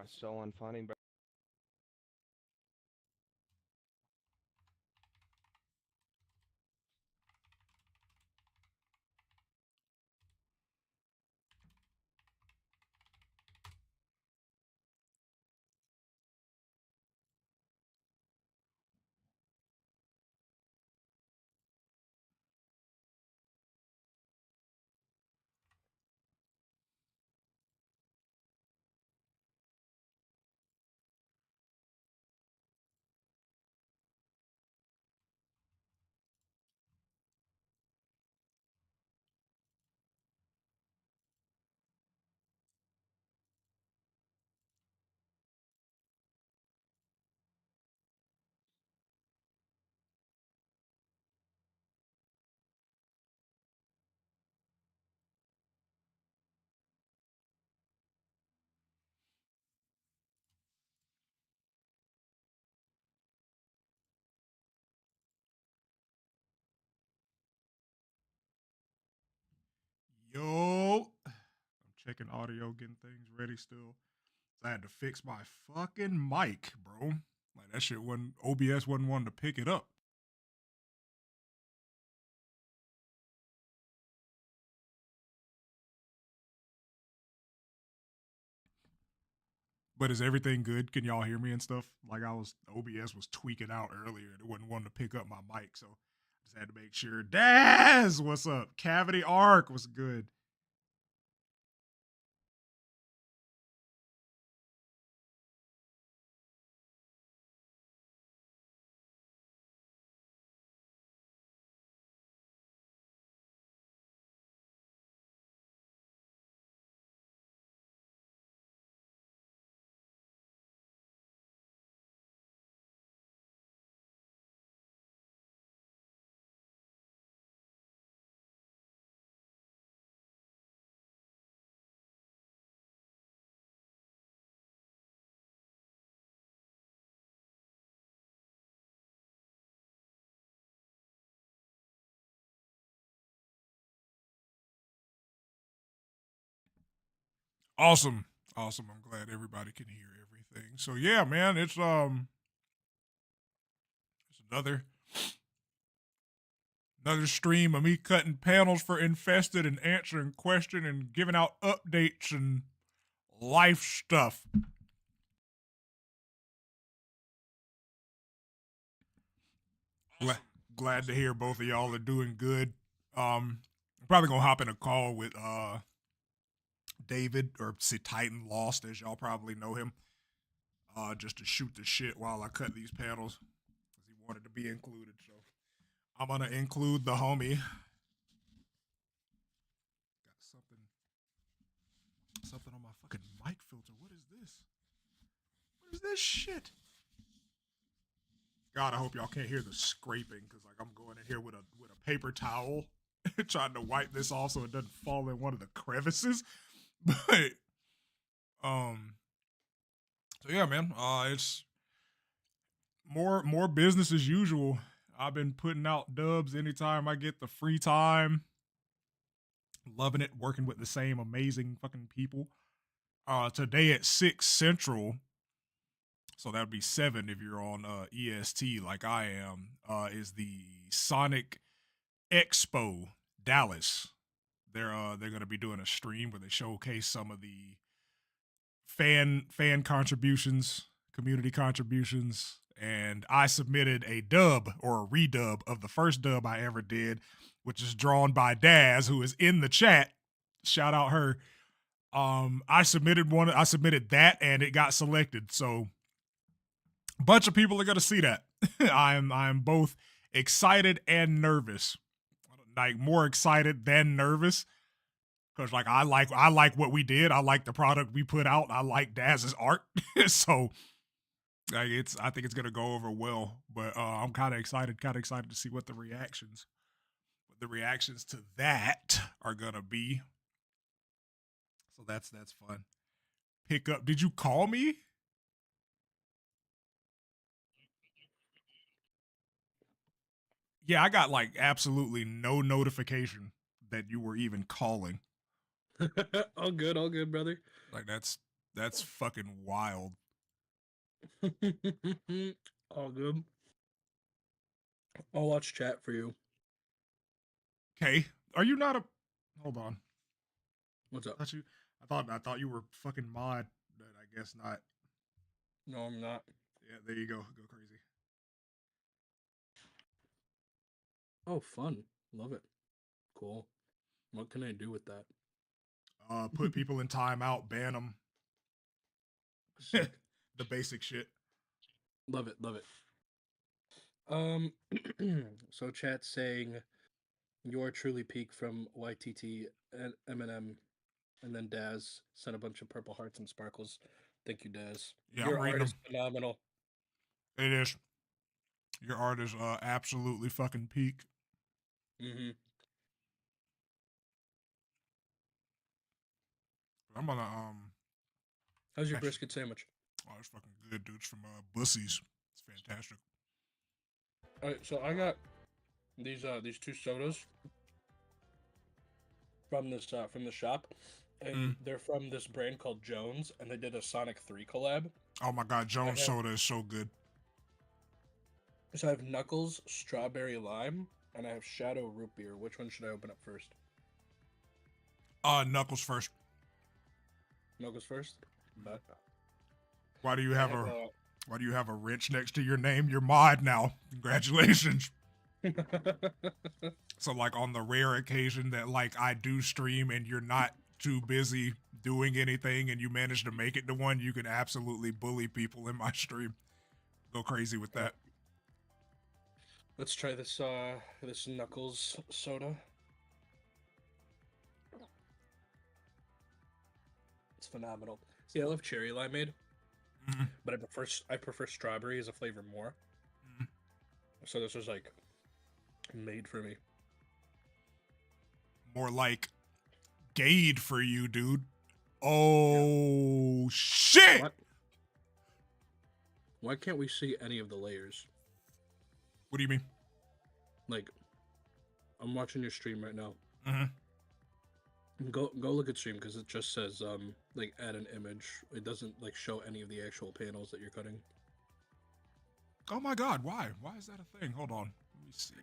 So unfunny, but Yo, I'm checking audio, getting things ready still. So I had to fix my fucking mic, bro. Like that shit wasn't OBS wasn't wanting to pick it up. But is everything good? Can y'all hear me and stuff? Like OBS was tweaking out earlier. It wasn't wanting to pick up my mic, so I just had to make sure. Daz, what's up? Cavity Arc, what's good? Awesome, awesome. I'm glad everybody can hear everything. So yeah, man, it's another stream of me cutting panels for Infested and answering questions and giving out updates and life stuff. Glad, glad to hear both of y'all are doing good. I'm probably gonna hop in a call with David or see Titan Lost, as y'all probably know him, just to shoot the shit while I cut these panels because he wanted to be included. So I'm gonna include the homie. Got something on my fucking mic filter. What is this? What is this shit? God, I hope y'all can't hear the scraping because like I'm going in here with a paper towel, trying to wipe this off so it doesn't fall in one of the crevices. But um, so yeah, man, it's more business as usual. I've been putting out dubs anytime I get the free time. Loving it, working with the same amazing fucking people. Today at 6 Central, so that'd be 7 if you're on EST like I am. Is the Sonic Expo Dallas. They're gonna be doing a stream where they showcase some of the fan contributions, community contributions, and I submitted a dub or a redub of the first dub I ever did, which is drawn by Daz, who is in the chat. Shout out her. I submitted one. I submitted that, and it got selected. So a bunch of people are gonna see that. I'm both excited and nervous. Like more excited than nervous because like I like what we did. I like the product we put out. I like Daz's art. So like I think it's gonna go over well. But I'm kind of excited to see what the reactions to that are gonna be. So that's fun. Pick up. Did you call me? Yeah, I got like absolutely no notification that you were even calling. All good, brother. Like that's That's fucking wild. All good. I'll watch chat for you. Okay, are you not a? Hold on. What's up? I thought you were fucking mod, but I guess not. No, I'm not. Yeah, there you go. Go crazy. Oh, fun. Love it. Cool. What can I do with that? Put people in timeout, ban them. Sick. The basic shit. Love it. Love it. So chat's saying you're truly peak from YTT and Eminem, and then Daz sent a bunch of purple hearts and sparkles. Thank you, Daz. Yeah, Your I'm reading art them. is phenomenal. It is. Your art is absolutely fucking peak. Mm-hmm. I'm gonna How's your actually, brisket sandwich? oh, it's fucking good, dude. It's from Bussies. It's fantastic. All right, so I got these two sodas from the shop, and they're from this brand called Jones, and they did a Sonic 3 collab. Oh my god, Jones soda is so good. So I have Knuckles, Strawberry Lime, and I have Shadow Root Beer. Which one should I open up first? Knuckles first. Knuckles first? But Why do you have a wrench next to your name? You're mod now. Congratulations. So like on the rare occasion that like I do stream and you're not too busy doing anything and you manage to make it to one, you can absolutely bully people in my stream. Go crazy with that. Let's try this this Knuckles soda. It's phenomenal. See, I love cherry limeade, but I prefer strawberry as a flavor more. So this was like made for me. More like Gade for you, dude. Oh shit! What? Why can't we see any of the layers? What do you mean? Like, I'm watching your stream right now. Mm-hmm. Go look at stream because it just says like add an image. It doesn't like show any of the actual panels that you're cutting. Oh my god, why? Why is that a thing? Hold on. Let me see.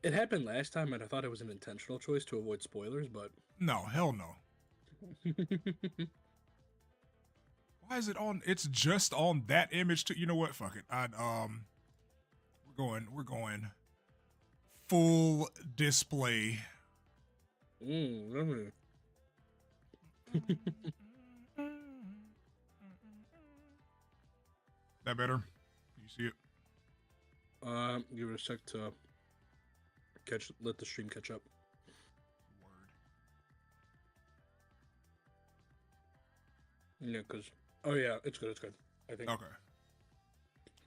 It happened last time, and I thought it was an intentional choice to avoid spoilers, but no, hell no. Why is it on? It's just on that image too. You know what? Fuck it. We're going full display. Really? That better? Can you see it? Give it a sec to let the stream catch up. Word. Yeah, cause yeah, it's good. It's good. I think. Okay.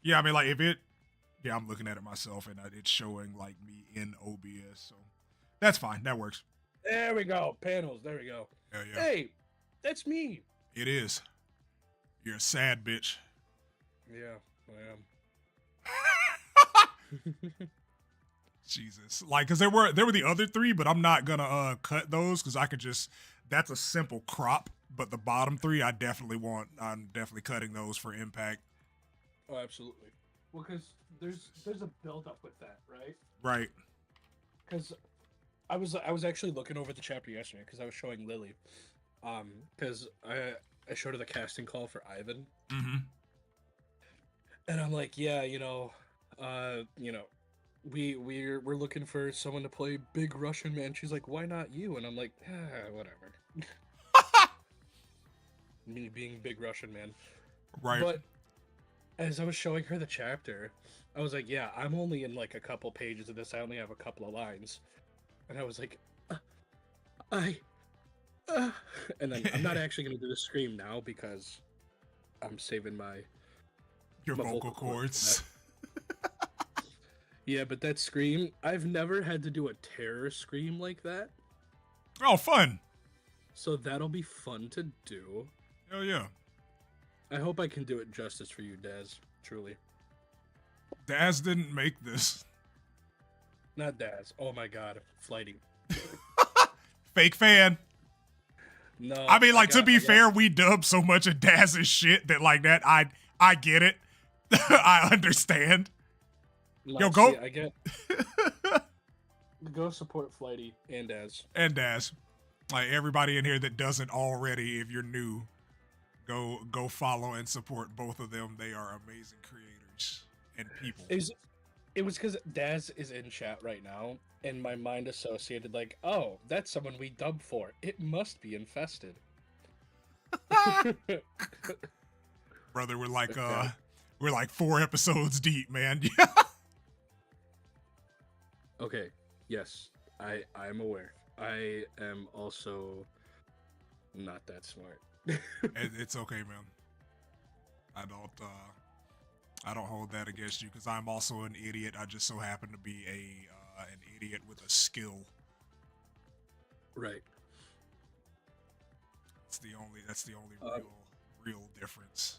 Yeah, I mean, like if it. Yeah, I'm looking at it myself, and it's showing like me in OBS, so that's fine. That works. There we go. Panels. There we go. Yeah. Hey, that's me. It is. You're a sad bitch. Yeah, I am. Jesus, like, cause there were the other three, but I'm not gonna cut those because I could just. That's a simple crop, but the bottom three, I'm definitely cutting those for impact. Oh, absolutely. Well, because there's a build up with that, right? Right. Because I was actually looking over the chapter yesterday because I was showing Lily, because I showed her the casting call for Ivan. Mm-hmm. And I'm like, yeah, we're looking for someone to play Big Russian Man. She's like, why not you? And I'm like, whatever. Me being Big Russian Man. Right. But as I was showing her the chapter, I was like, yeah, I'm only in like a couple pages of this. I only have a couple of lines. And I was like, and then I'm not actually going to do the scream now because I'm saving your vocal cords. Yeah, but that scream, I've never had to do a terror scream like that. Oh, fun. So that'll be fun to do. Hell yeah. I hope I can do it justice for you, Daz. Truly. Daz didn't make this. Not Daz. Oh my god. Flighty. Fake fan. No, I mean, like, to be I got fair, we dub so much of Daz's shit that, like, that, I get it. I understand. no, Yo, see, go. I get go support Flighty and Daz. And Daz. Like, everybody in here that doesn't already, if you're new, go follow and support both of them. They are amazing creators and people. It was because Daz is in chat right now, and my mind associated like, oh, that's someone we dub for. It must be Infested. Brother, we're like Okay. 4 episodes deep, man. Okay. Yes, I'm aware. I am also not that smart. It's okay, man. I don't hold that against you because I'm also an idiot. I just so happen to be an idiot with a skill. Right. That's the only real difference.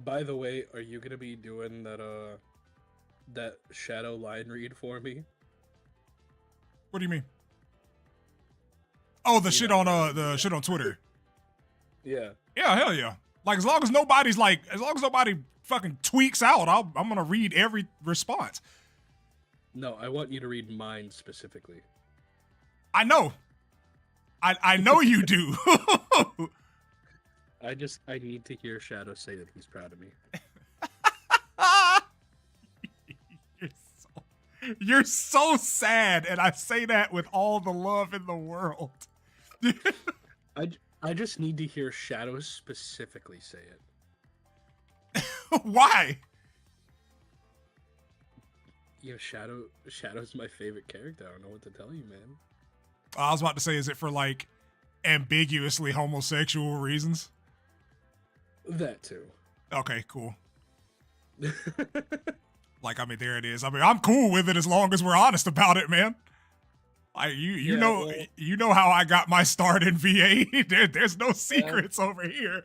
By the way, are you gonna be doing that shadow line read for me? What do you mean? Oh, the You shit know, on the shit on Twitter. Yeah. Yeah, hell yeah. Like as long as nobody fucking tweaks out, I'm gonna read every response. No, I want you to read mine specifically. I know. I know you do. I need to hear Shadow say that he's proud of me. You're so sad, and I say that with all the love in the world. I just need to hear Shadow specifically say it. Why? You know, Shadow's my favorite character. I don't know what to tell you, man. I was about to say, is it for like ambiguously homosexual reasons? That too. Okay, cool. Like, I mean, there it is. I mean, I'm cool with it as long as we're honest about it, man. Like, you know how I got my start in VA. There's no secrets over here.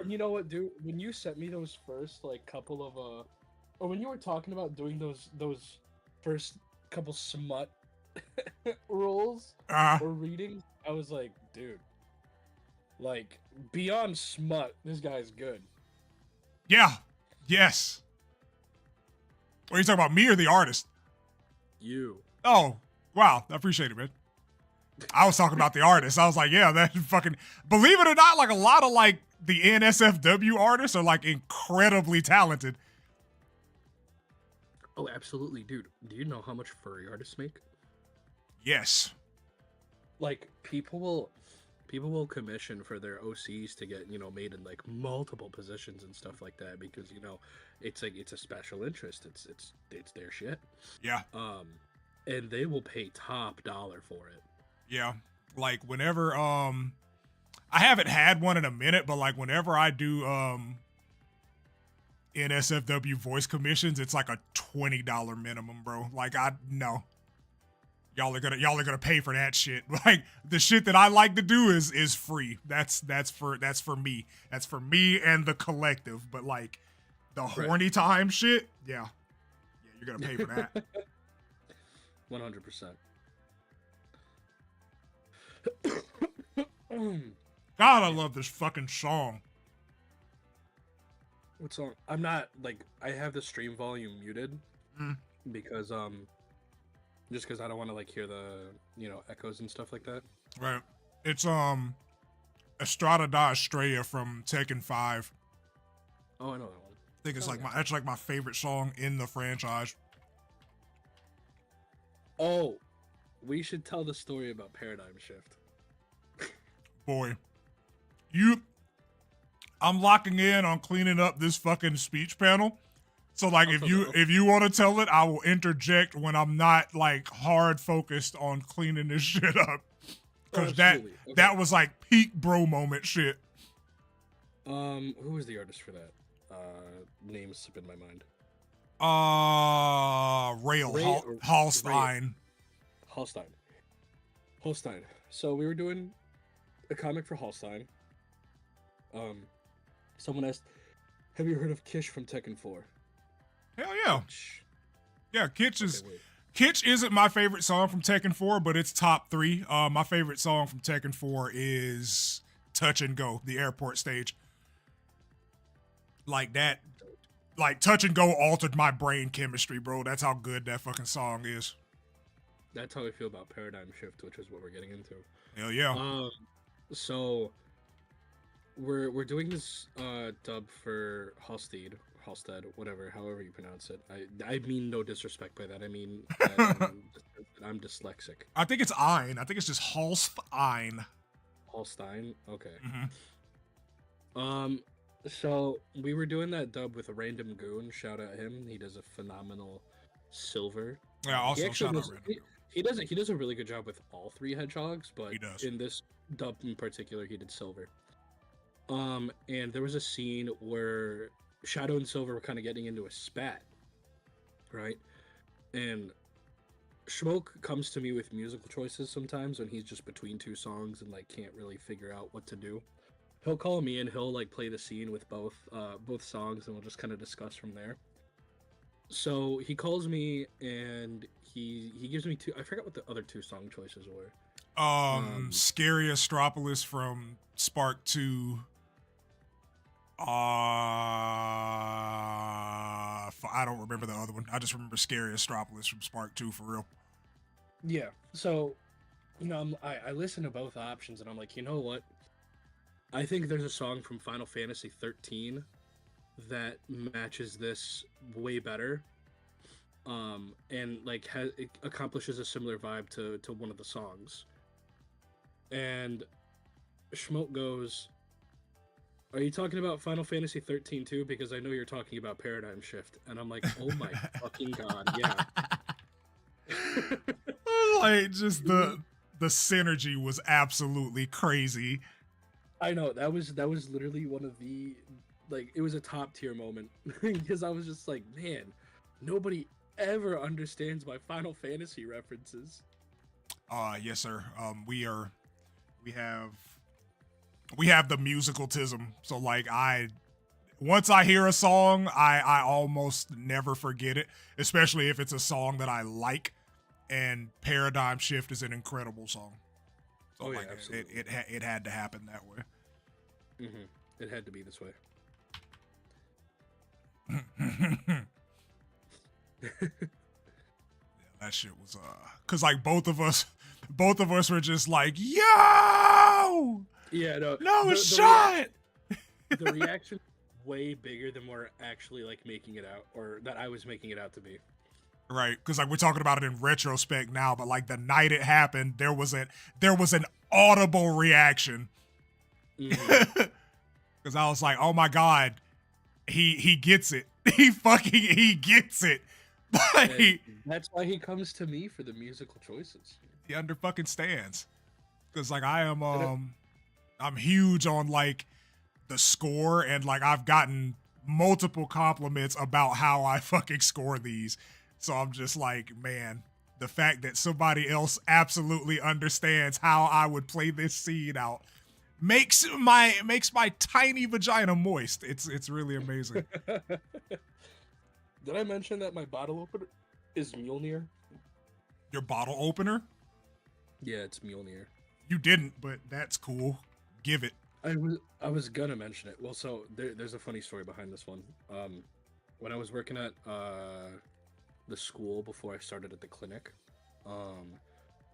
You know what, dude? When you sent me those first like couple of or when you were talking about doing those first couple smut roles or readings, I was like, dude, like beyond smut, this guy's good. Yeah. Yes. What are you talking about, me or the artist? You. Oh, wow. I appreciate it, man. I was talking about the artist. I was like, yeah, that fucking, believe it or not, like a lot of like the NSFW artists are like incredibly talented. Oh, absolutely, dude. Do you know how much furry artists make? Yes. Like people will commission for their OCs to get, made in like multiple positions and stuff like that because, it's like it's a special interest. It's their shit. Yeah. And they will pay top dollar for it. Yeah. Like whenever I haven't had one in a minute, but like whenever I do NSFW voice commissions, it's like a $20 minimum, bro. Like no. Y'all are gonna pay for that shit. Like the shit that I like to do is free. That's for me. That's for me and the collective. But like the horny time shit, yeah, you're gonna pay for that. 100%. God, I love this fucking song. What song? I'm not like I have the stream volume muted because just because I don't want to like hear the echoes and stuff like that. Right. It's Estrada da Estrella from Tekken 5. Oh, I know that one. I think it's that's like my favorite song in the franchise. Oh, we should tell the story about Paradigm Shift. Boy, I'm locking in on cleaning up this fucking speech panel. So like if you want to tell it, I will interject when I'm not like hard focused on cleaning this shit up. Cause that was like peak bro moment shit. Who was the artist for that? Names slip in my mind. Hallstein. Hallstein. So we were doing a comic for Hallstein. Someone asked, "Have you heard of Kish from Tekken 4?" Hell yeah. Yeah, Kitch is Kitsch isn't my favorite song from Tekken 4, but it's top 3. My favorite song from Tekken 4 is Touch and Go, the airport stage. Like that, like Touch and Go altered my brain chemistry, bro. That's how good that fucking song is. That's how I feel about Paradigm Shift, which is what we're getting into. Hell yeah. So we're doing this dub for Halstead, whatever, however you pronounce it. I mean no disrespect by that. I mean I'm dyslexic. I think it's Ein. I think it's just Halstein. Holstein. Okay. Mm-hmm. So we were doing that dub with a random goon. Shout out him. He does a phenomenal silver. Yeah. Also, shout out random. He does a really good job with all 3 hedgehogs, but in this dub in particular, he did silver. And there was a scene where Shadow and Silver were kind of getting into a spat, right? And Schmoke comes to me with musical choices sometimes when he's just between 2 songs and like can't really figure out what to do. He'll call me and he'll like play the scene with both songs, and we'll just kind of discuss from there. So he calls me and he gives me 2. I forgot what the other 2 song choices were. Scary Astropolis from Spark 2. I don't remember the other one. I just remember Scary Astropolis from Spark 2 for real. Yeah. So, you know, I listen to both options and I'm like, you know what? I think there's a song from Final Fantasy 13 that matches this way better. And like it accomplishes a similar vibe to one of the songs. And Schmoke goes, "Are you talking about Final Fantasy 13 too? Because I know you're talking about Paradigm Shift." And I'm like, "Oh my fucking god, yeah." Like just the synergy was absolutely crazy. I know that was literally one of the, like, it was a top tier moment because I was just like, man, nobody ever understands my Final Fantasy references. Yes sir. We have the musicaltism. So like once I hear a song, I almost never forget it, especially if it's a song that I like. And Paradigm Shift is an incredible song. So like it had to happen that way. Mm-hmm. It had to be this way. Yeah, that shit was cause like both of us were just like, yo! Yeah, no shot. The reaction way bigger than we're actually like making it out, or that I was making it out to be. Right, because like we're talking about it in retrospect now, but like the night it happened, there was an audible reaction. Because I was like, oh my god, he gets it. He gets it. Like, that's why he comes to me for the musical choices. He under fucking stands. Because like I'm huge on like the score, and like I've gotten multiple compliments about how I fucking score these. So I'm just like, man, the fact that somebody else absolutely understands how I would play this scene out makes my tiny vagina moist. It's really amazing. Did I mention that my bottle opener is Mjolnir? Your bottle opener? Yeah, it's Mjolnir. You didn't, but that's cool. Give it. I was gonna mention it. Well, so there's a funny story behind this one. When I was working at the school before I started at the clinic,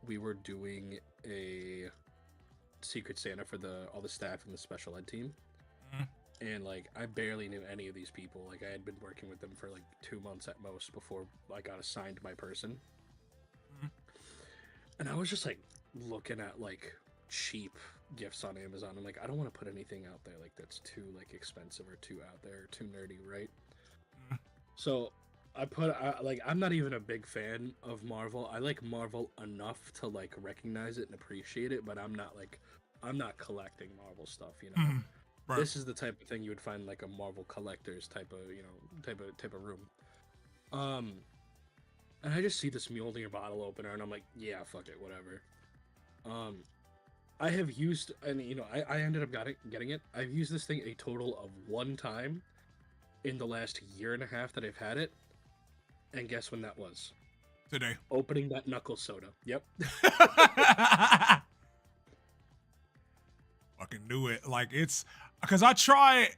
we were doing a Secret Santa for all the staff and the special ed team. And like I barely knew any of these people. Like I had been working with them for like 2 months at most before I got assigned my person. And I was just like looking at like cheap gifts on Amazon. I'm like, I don't want to put anything out there like that's too like expensive or too out there or too nerdy, right? So I put like I'm not even a big fan of Marvel. I like Marvel enough to like recognize it and appreciate it, but I'm not collecting Marvel stuff, you know. Right. This is the type of thing you would find like a Marvel collector's type of room. And I just see this Mjolnir bottle opener and I'm like, yeah, fuck it, whatever. I have used, and you know, I ended up getting it. I've used this thing a total of 1 time in the last year and a half that I've had it. And guess when that was? Today. Opening that knuckle soda. Yep. Fucking knew it. Like, it's because I try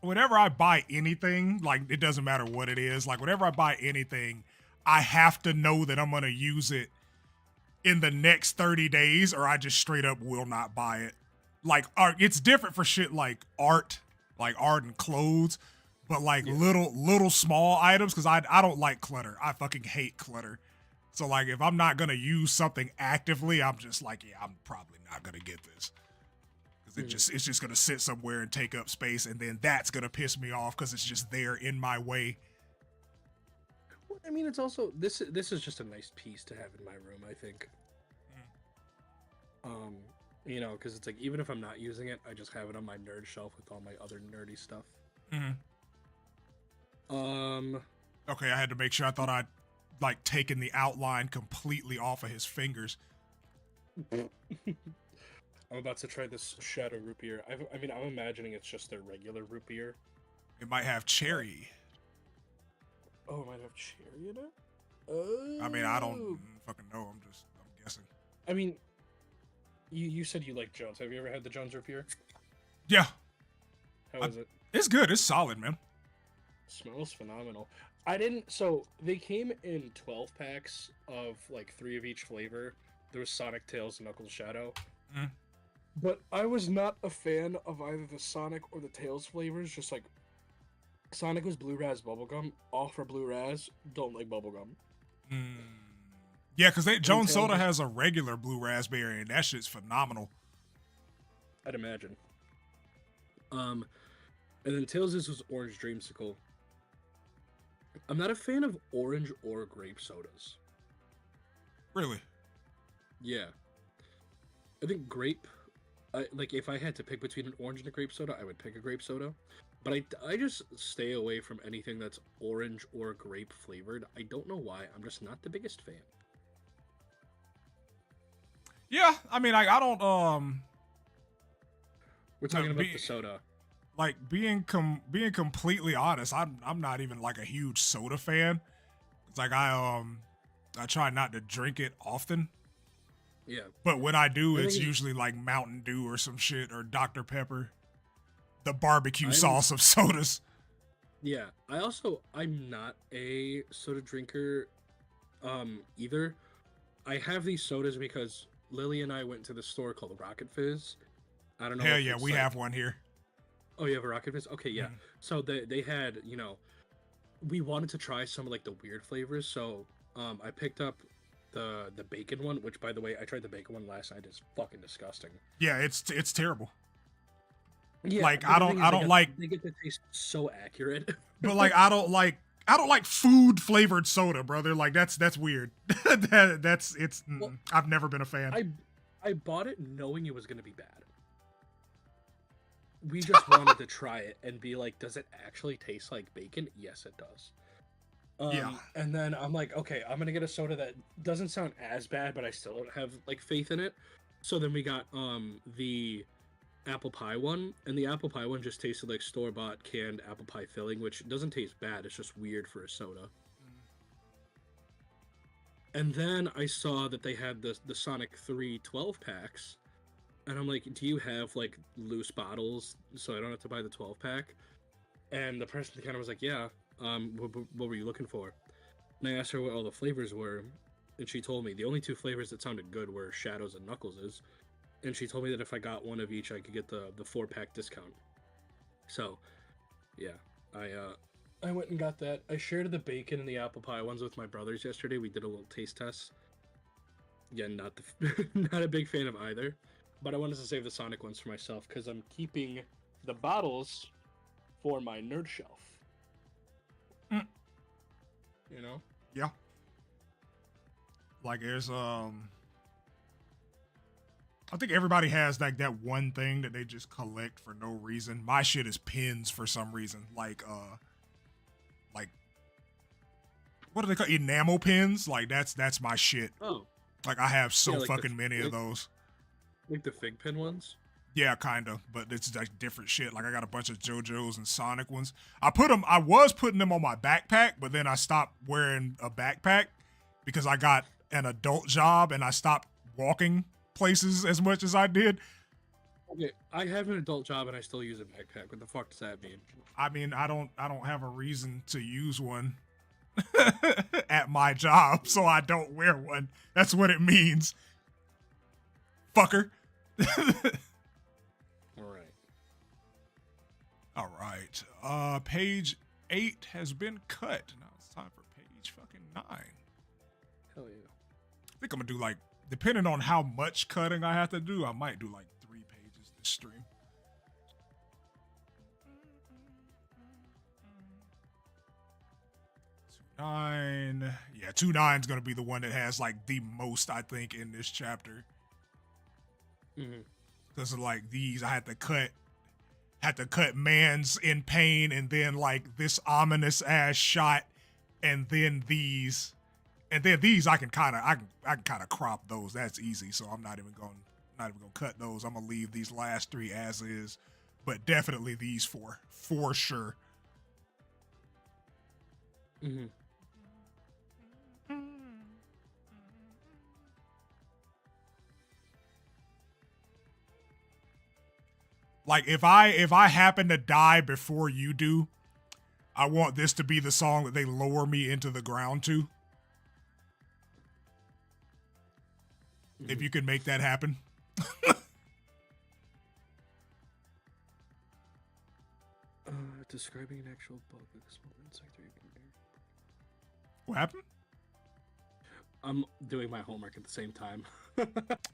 whenever I buy anything, like it doesn't matter what it is, like whenever I buy anything, I have to know that I'm gonna use it in the next 30 days or I just straight up will not buy it. Like art, it's different for shit like art and clothes, but like little small items, because I don't like clutter. I fucking hate clutter. So like if I'm not gonna use something actively, I'm just like, yeah, I'm probably not gonna get this. Because it's just gonna sit somewhere and take up space, and then that's gonna piss me off because it's just there in my way. Well, I mean, it's also this is just a nice piece to have in my room, I think. You know, because it's like even if I'm not using it, I just have it on my nerd shelf with all my other nerdy stuff. Okay, I had to make sure. I thought I'd like taken the outline completely off of his fingers. I'm about to try this shadow root beer. I mean, I'm imagining it's just their regular root beer. It might have cherry. Oh, it might have cherry in it? Oh. I mean, I don't fucking know. I'm guessing. I mean, you said you like Jones. Have you ever had the Jones root beer? Yeah. How is it? It's good. It's solid, man. Smells phenomenal. I didn't. So they came in 12 packs of like 3 of each flavor. There was Sonic, Tails, Knuckles, Shadow. But I was not a fan of either the Sonic or the Tails flavors. Just like Sonic was Blue Raz Bubblegum. All for Blue Raz. Don't like bubblegum. Yeah, because Jones Soda has a regular blue raspberry, and that shit's phenomenal. I'd imagine. And then Tails' was Orange Dreamsicle. I'm not a fan of orange or grape sodas. Really? Yeah. I think grape, like if I had to pick between an orange and a grape soda, I would pick a grape soda. But I just stay away from anything that's orange or grape flavored. I don't know why. I'm just not the biggest fan. Yeah, I mean, I don't. We're talking about the soda. Like being completely honest, I'm not even like a huge soda fan. It's like I try not to drink it often. Yeah. But when I do, it's usually like Mountain Dew or some shit, or Dr. Pepper, the barbecue sauce of sodas. Yeah, I'm not a soda drinker either. I have these sodas because Lily and I went to the store called Rocket Fizz. I don't know. Hell yeah, we have one here. Oh, you have a Rocket Fizz? Okay, yeah. So they had, you know, we wanted to try some of like the weird flavors, so I picked up the bacon one, which by the way, I tried the bacon one last night. It's fucking disgusting. Yeah, it's terrible. Yeah, like I don't like they get the taste so accurate. But like I don't like food flavored soda, brother. Like that's weird. Well, I've never been a fan. I bought it knowing it was gonna be bad. We just wanted to try it and be like, does it actually taste like bacon? Yes, it does. Yeah. And then I'm like, okay, I'm gonna get a soda that doesn't sound as bad, but I still don't have like faith in it. So then we got the apple pie one, and the apple pie one just tasted like store-bought canned apple pie filling, which doesn't taste bad. It's just weird for a soda. And then I saw that they had the Sonic 3 12 packs, and I'm like, do you have like loose bottles so I don't have to buy the 12 pack? And the person kind of was like, yeah. What were you looking for? And I asked her what all the flavors were, and she told me the only 2 flavors that sounded good were Shadows and Knuckles'. And she told me that if I got one of each, I could get the 4-pack discount. So, yeah, I went and got that. I shared the bacon and the apple pie ones with my brothers yesterday. We did a little taste test. Again, not a big fan of either, but I wanted to save the Sonic ones for myself because I'm keeping the bottles for my nerd shelf. You know? Yeah. Like there's I think everybody has like that one thing that they just collect for no reason. My shit is pins for some reason. Like what do they call enamel pins? Like that's my shit. Oh. Like I have so like fucking many of those. Like the fig pin ones? Yeah, kind of, but it's like different shit. Like I got a bunch of JoJo's and Sonic ones. I was putting them on my backpack, but then I stopped wearing a backpack because I got an adult job and I stopped walking places as much as I did. Okay, I have an adult job and I still use a backpack. What the fuck does that mean? I mean, I don't have a reason to use one at my job, so I don't wear one. That's what it means. Fucker. Alright. All right. Page 8 has been cut. Now it's time for page fucking 9. Hell yeah. I think I'm gonna do like, depending on how much cutting I have to do, I might do like 3 pages this stream. Nine. Yeah, 2-9's gonna be the one that has like the most, I think, in this chapter. Because of like these, I had to cut man's in pain, and then like this ominous ass shot, and then these. And then these I can kind of crop those. That's easy. So I'm not even gonna cut those. I'm gonna leave these last 3 as is, but definitely these 4 for sure. Like if I happen to die before you do, I want this to be the song that they lower me into the ground to. If you can make that happen. Describing an actual bug with a small insect. What happened? I'm doing my homework at the same time.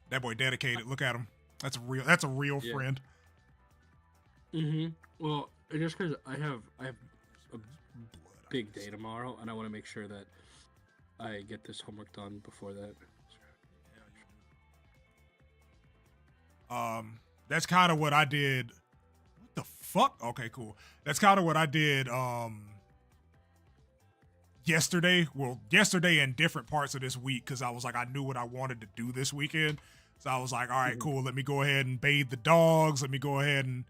That boy dedicated. Look at him. That's a real friend. Well, just because I have a big day tomorrow, and I want to make sure that I get this homework done before that. That's kind of what I did. What the fuck? Okay, cool. That's kind of what I did yesterday. Well, yesterday and different parts of this week, because I was like, I knew what I wanted to do this weekend. So I was like, all right, cool. Let me go ahead and bathe the dogs. Let me go ahead and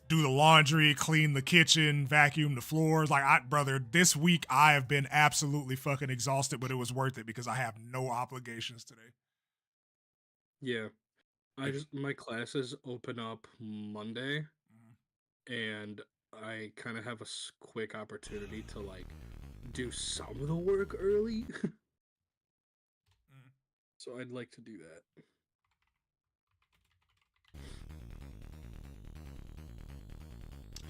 do the laundry, clean the kitchen, vacuum the floors. Like, brother, this week I have been absolutely fucking exhausted, but it was worth it because I have no obligations today. Yeah. My classes open up Monday, and I kind of have a quick opportunity to like do some of the work early. So I'd like to do that.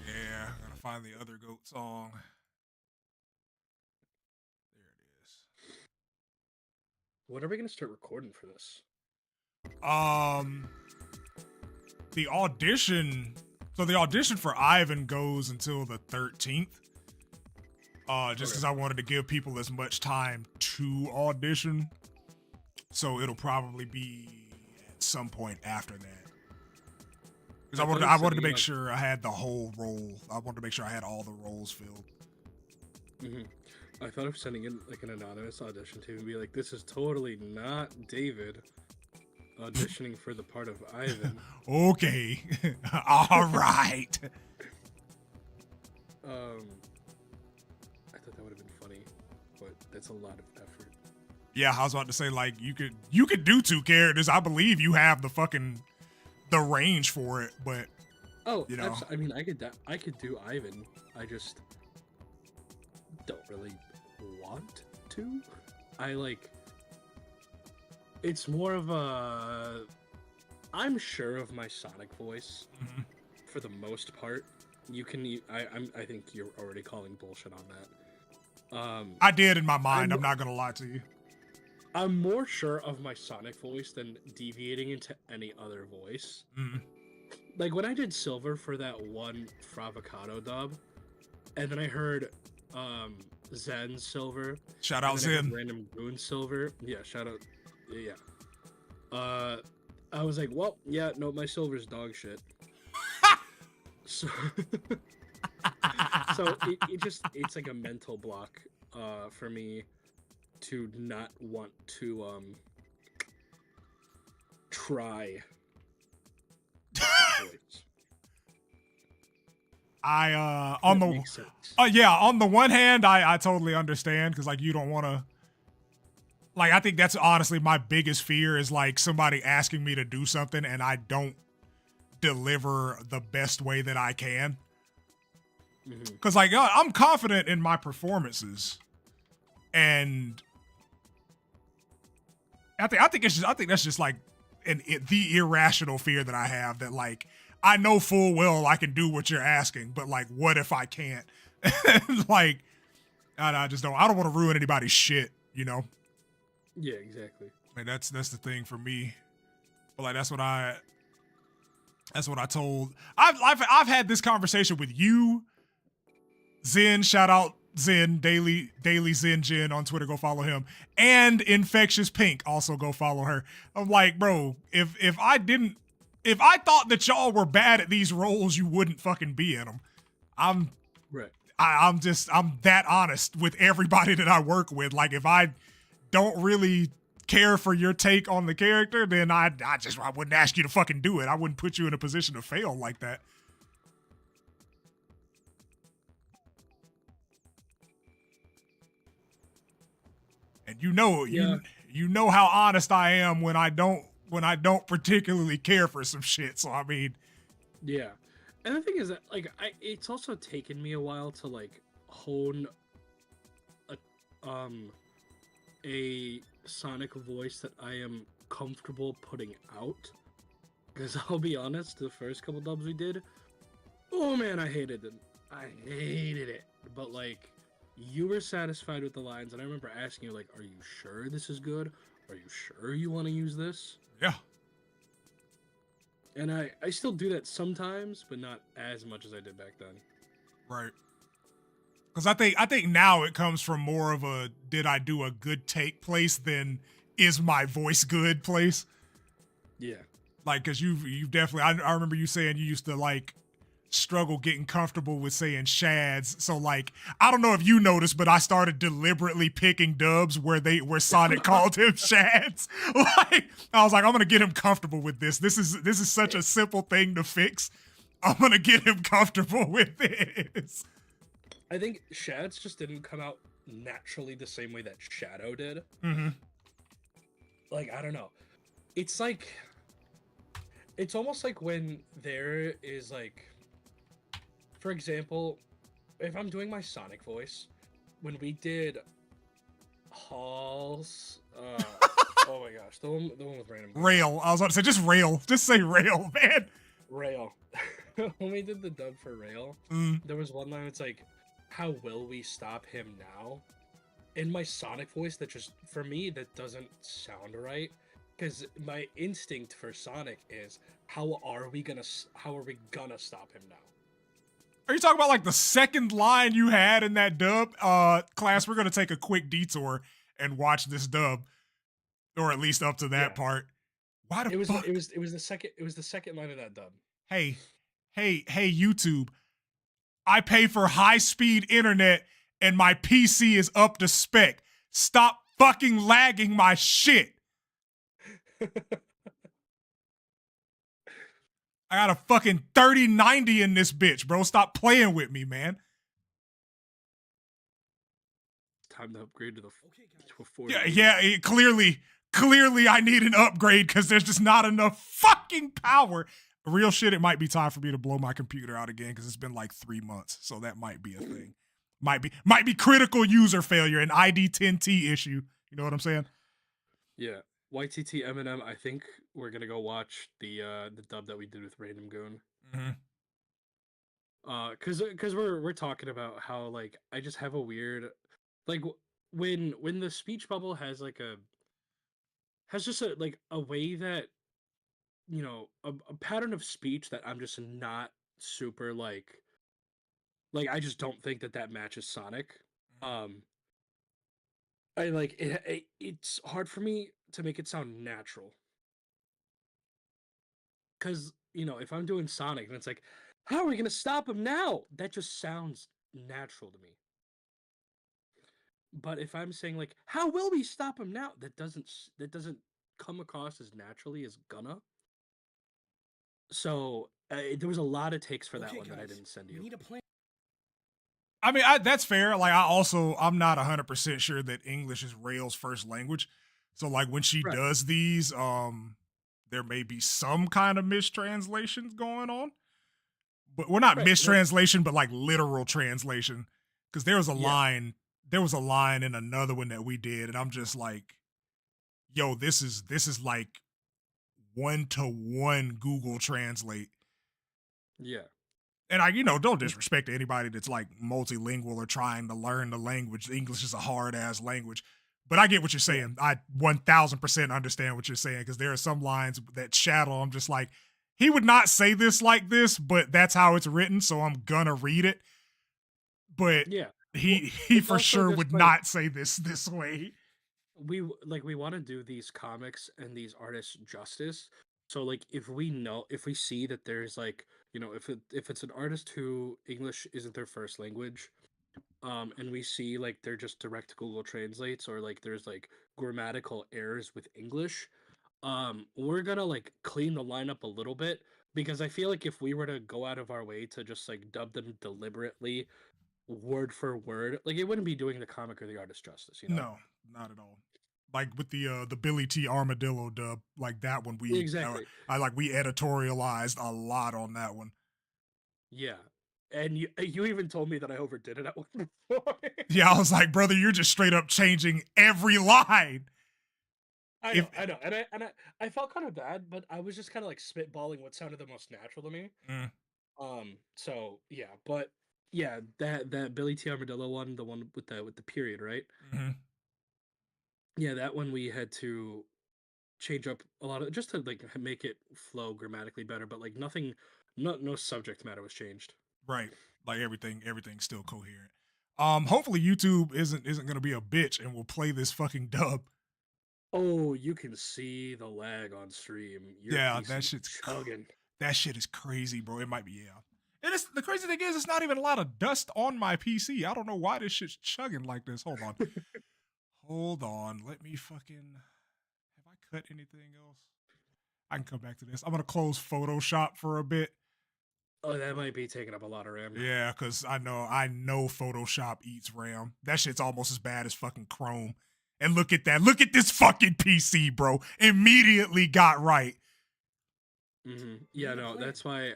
Yeah, I'm gonna find the other goat song. There it is. When are we gonna start recording for this? The audition. So the audition for Ivan goes until the 13th. Just because I wanted to give people as much time to audition. So it'll probably be at some point after that. Because I wanted to make sure I had the whole role. I wanted to make sure I had all the roles filled. I thought of sending in like an anonymous audition tape and be like, "This is totally not David auditioning for the part of Ivan." Okay, all right. I thought that would have been funny, but that's a lot of effort. Yeah, I was about to say, like, you could do 2 characters. I believe you have the range for it, but you know, I mean, I could do Ivan. I just don't really want to. It's more of a. I'm sure of my Sonic voice for the most part. You can. I think you're already calling bullshit on that. I did in my mind. I'm not gonna lie to you. I'm more sure of my Sonic voice than deviating into any other voice. Like when I did Silver for that one Fravocado dub, and then I heard Zen Silver. Shout out Zen. Random Goon Silver. Yeah, shout out. Yeah. I was like, well, yeah, no, my Silver's dog shit. So, it's like a mental block for me to not want to try. On the one hand, I totally understand because like you don't want to Like, I think that's honestly my biggest fear is like somebody asking me to do something and I don't deliver the best way that I can. Because like I'm confident in my performances, and I think that's just like the irrational fear that I have, that like I know full well I can do what you're asking, but like what if I can't? Like I don't want to ruin anybody's shit, you know? Yeah, exactly. Like that's the thing for me. But like that's what I told. I've had this conversation with you, Zen. Shout out Zen, daily Zen Jen on Twitter. Go follow him. And Infectious Pink, also go follow her. I'm like, bro, if I thought that y'all were bad at these roles, you wouldn't fucking be in them. I'm that honest with everybody that I work with. Like, if I don't really care for your take on the character, then I wouldn't ask you to fucking do it. I wouldn't put you in a position to fail like that. And you know how honest I am when I don't particularly care for some shit. So I mean, yeah. And the thing is that like it's also taken me a while to like hone a sonic voice that I am comfortable putting out. Because I'll be honest, the first couple dubs we did, oh man, I hated it. I hated it. But like, you were satisfied with the lines, and I remember asking you like, "Are you sure this is good? Are you sure you want to use this?" Yeah. And I still do that sometimes, but not as much as I did back then. Right. Because I think now it comes from more of a did I do a good take place than is my voice good place. Yeah. Like, because you've definitely, I remember you saying you used to like struggle getting comfortable with saying shads. So like, I don't know if you noticed, but I started deliberately picking dubs where Sonic called him shads. Like, I was like, I'm gonna get him comfortable with this. This is such a simple thing to fix. I'm gonna get him comfortable with this. I think shads just didn't come out naturally the same way that Shadow did. Mm-hmm. Like, I don't know. It's like, it's almost like when there is like, for example, if I'm doing my Sonic voice, when we did Hall's, oh my gosh, the one with random Rail. I was about to say just Rail. Just say Rail, man. Rail. When we did the dub for Rail, there was one line that's like, "How will we stop him now?" In my Sonic voice, that just, for me, that doesn't sound right. Because my instinct for Sonic is, how are we gonna stop him now? Are you talking about like the second line you had in that dub? Class, we're gonna take a quick detour and watch this dub, or at least up to that part. Why the fuck? It was the second line of that dub. Hey, YouTube. I pay for high-speed internet and my PC is up to spec. Stop fucking lagging my shit. I got a fucking 3090 in this bitch, bro. Stop playing with me, man. Time to upgrade to a 40. Yeah, clearly I need an upgrade because there's just not enough fucking power. Real shit, it might be time for me to blow my computer out again because it's been like 3 months, so that might be a thing. Might be critical user failure, an ID10T issue. You know what I'm saying? Yeah. YTT Eminem, I think we're gonna go watch the dub that we did with Random Goon. Cause we're talking about how like I just have a weird, like when the speech bubble has like just a way that, you know, a pattern of speech that I'm just not super like I just don't think that matches Sonic. I like it's hard for me to make it sound natural. Cause, you know, if I'm doing Sonic and it's like, how are we gonna stop him now? That just sounds natural to me. But if I'm saying like, how will we stop him now? That doesn't come across as naturally as gonna. So there was a lot of takes for that one, guys, that I didn't send you. We need a plan. I mean, that's fair. Like, I'm not 100% sure that English is Rail's first language. So like when she Right. does these, there may be some kind of mistranslations going on. But we're not Right. No. mistranslation, but like literal translation. Because Yeah. there was a line in another one that we did, and I'm just like, yo, this is like 1-to-1 Google Translate. Yeah. And I don't disrespect anybody that's like multilingual or trying to learn the language. English is a hard ass language. But I get what you're Yeah. saying. I 1000% understand what you're saying because there are some lines that shadow. I'm just like, he would not say this like this, but that's how it's written. So I'm gonna read it. But Yeah. Well, he it's for also sure just would like not say this way. we want to do these comics and these artists justice. So like if we see that there's like, if it's an artist who English isn't their first language, and we see like they're just direct Google translates, or like there's like grammatical errors with English, we're gonna like clean the lineup a little bit, because I feel like if we were to go out of our way to just like dub them deliberately word for word, like it wouldn't be doing the comic or the artist justice, you know? No, not at all. Like with the Billy T Armadillo dub, like that one Exactly. we editorialized a lot on that one. Yeah. And you even told me that I overdid it at one point. Yeah, I was like, brother, you're just straight up changing every line. If I know, I felt kind of bad, but I was just kind of like spitballing what sounded the most natural to me. mm, So yeah, but yeah, that Billy T Armadillo one, the one with the period, right? mm-hmm. Yeah, that one we had to change up a lot of, just to like make it flow grammatically better, but like nothing, no subject matter was changed. Right, like everything's still coherent. Hopefully YouTube isn't gonna be a bitch and will play this fucking dub. Oh, you can see the lag on stream. Your Yeah, PC is chugging. that shit is crazy, bro. It might be, yeah. And it's the crazy thing is it's not even a lot of dust on my PC. I don't know why this shit's chugging like this. Hold on. Hold on. Let me fucking have I cut anything else? I can come back to this. I'm gonna close Photoshop for a bit. Oh, that might be taking up a lot of RAM. Yeah, because I know Photoshop eats RAM. That shit's almost as bad as fucking Chrome. And look at that. Look at this fucking PC, bro. Immediately got right. Yeah, no, that's why.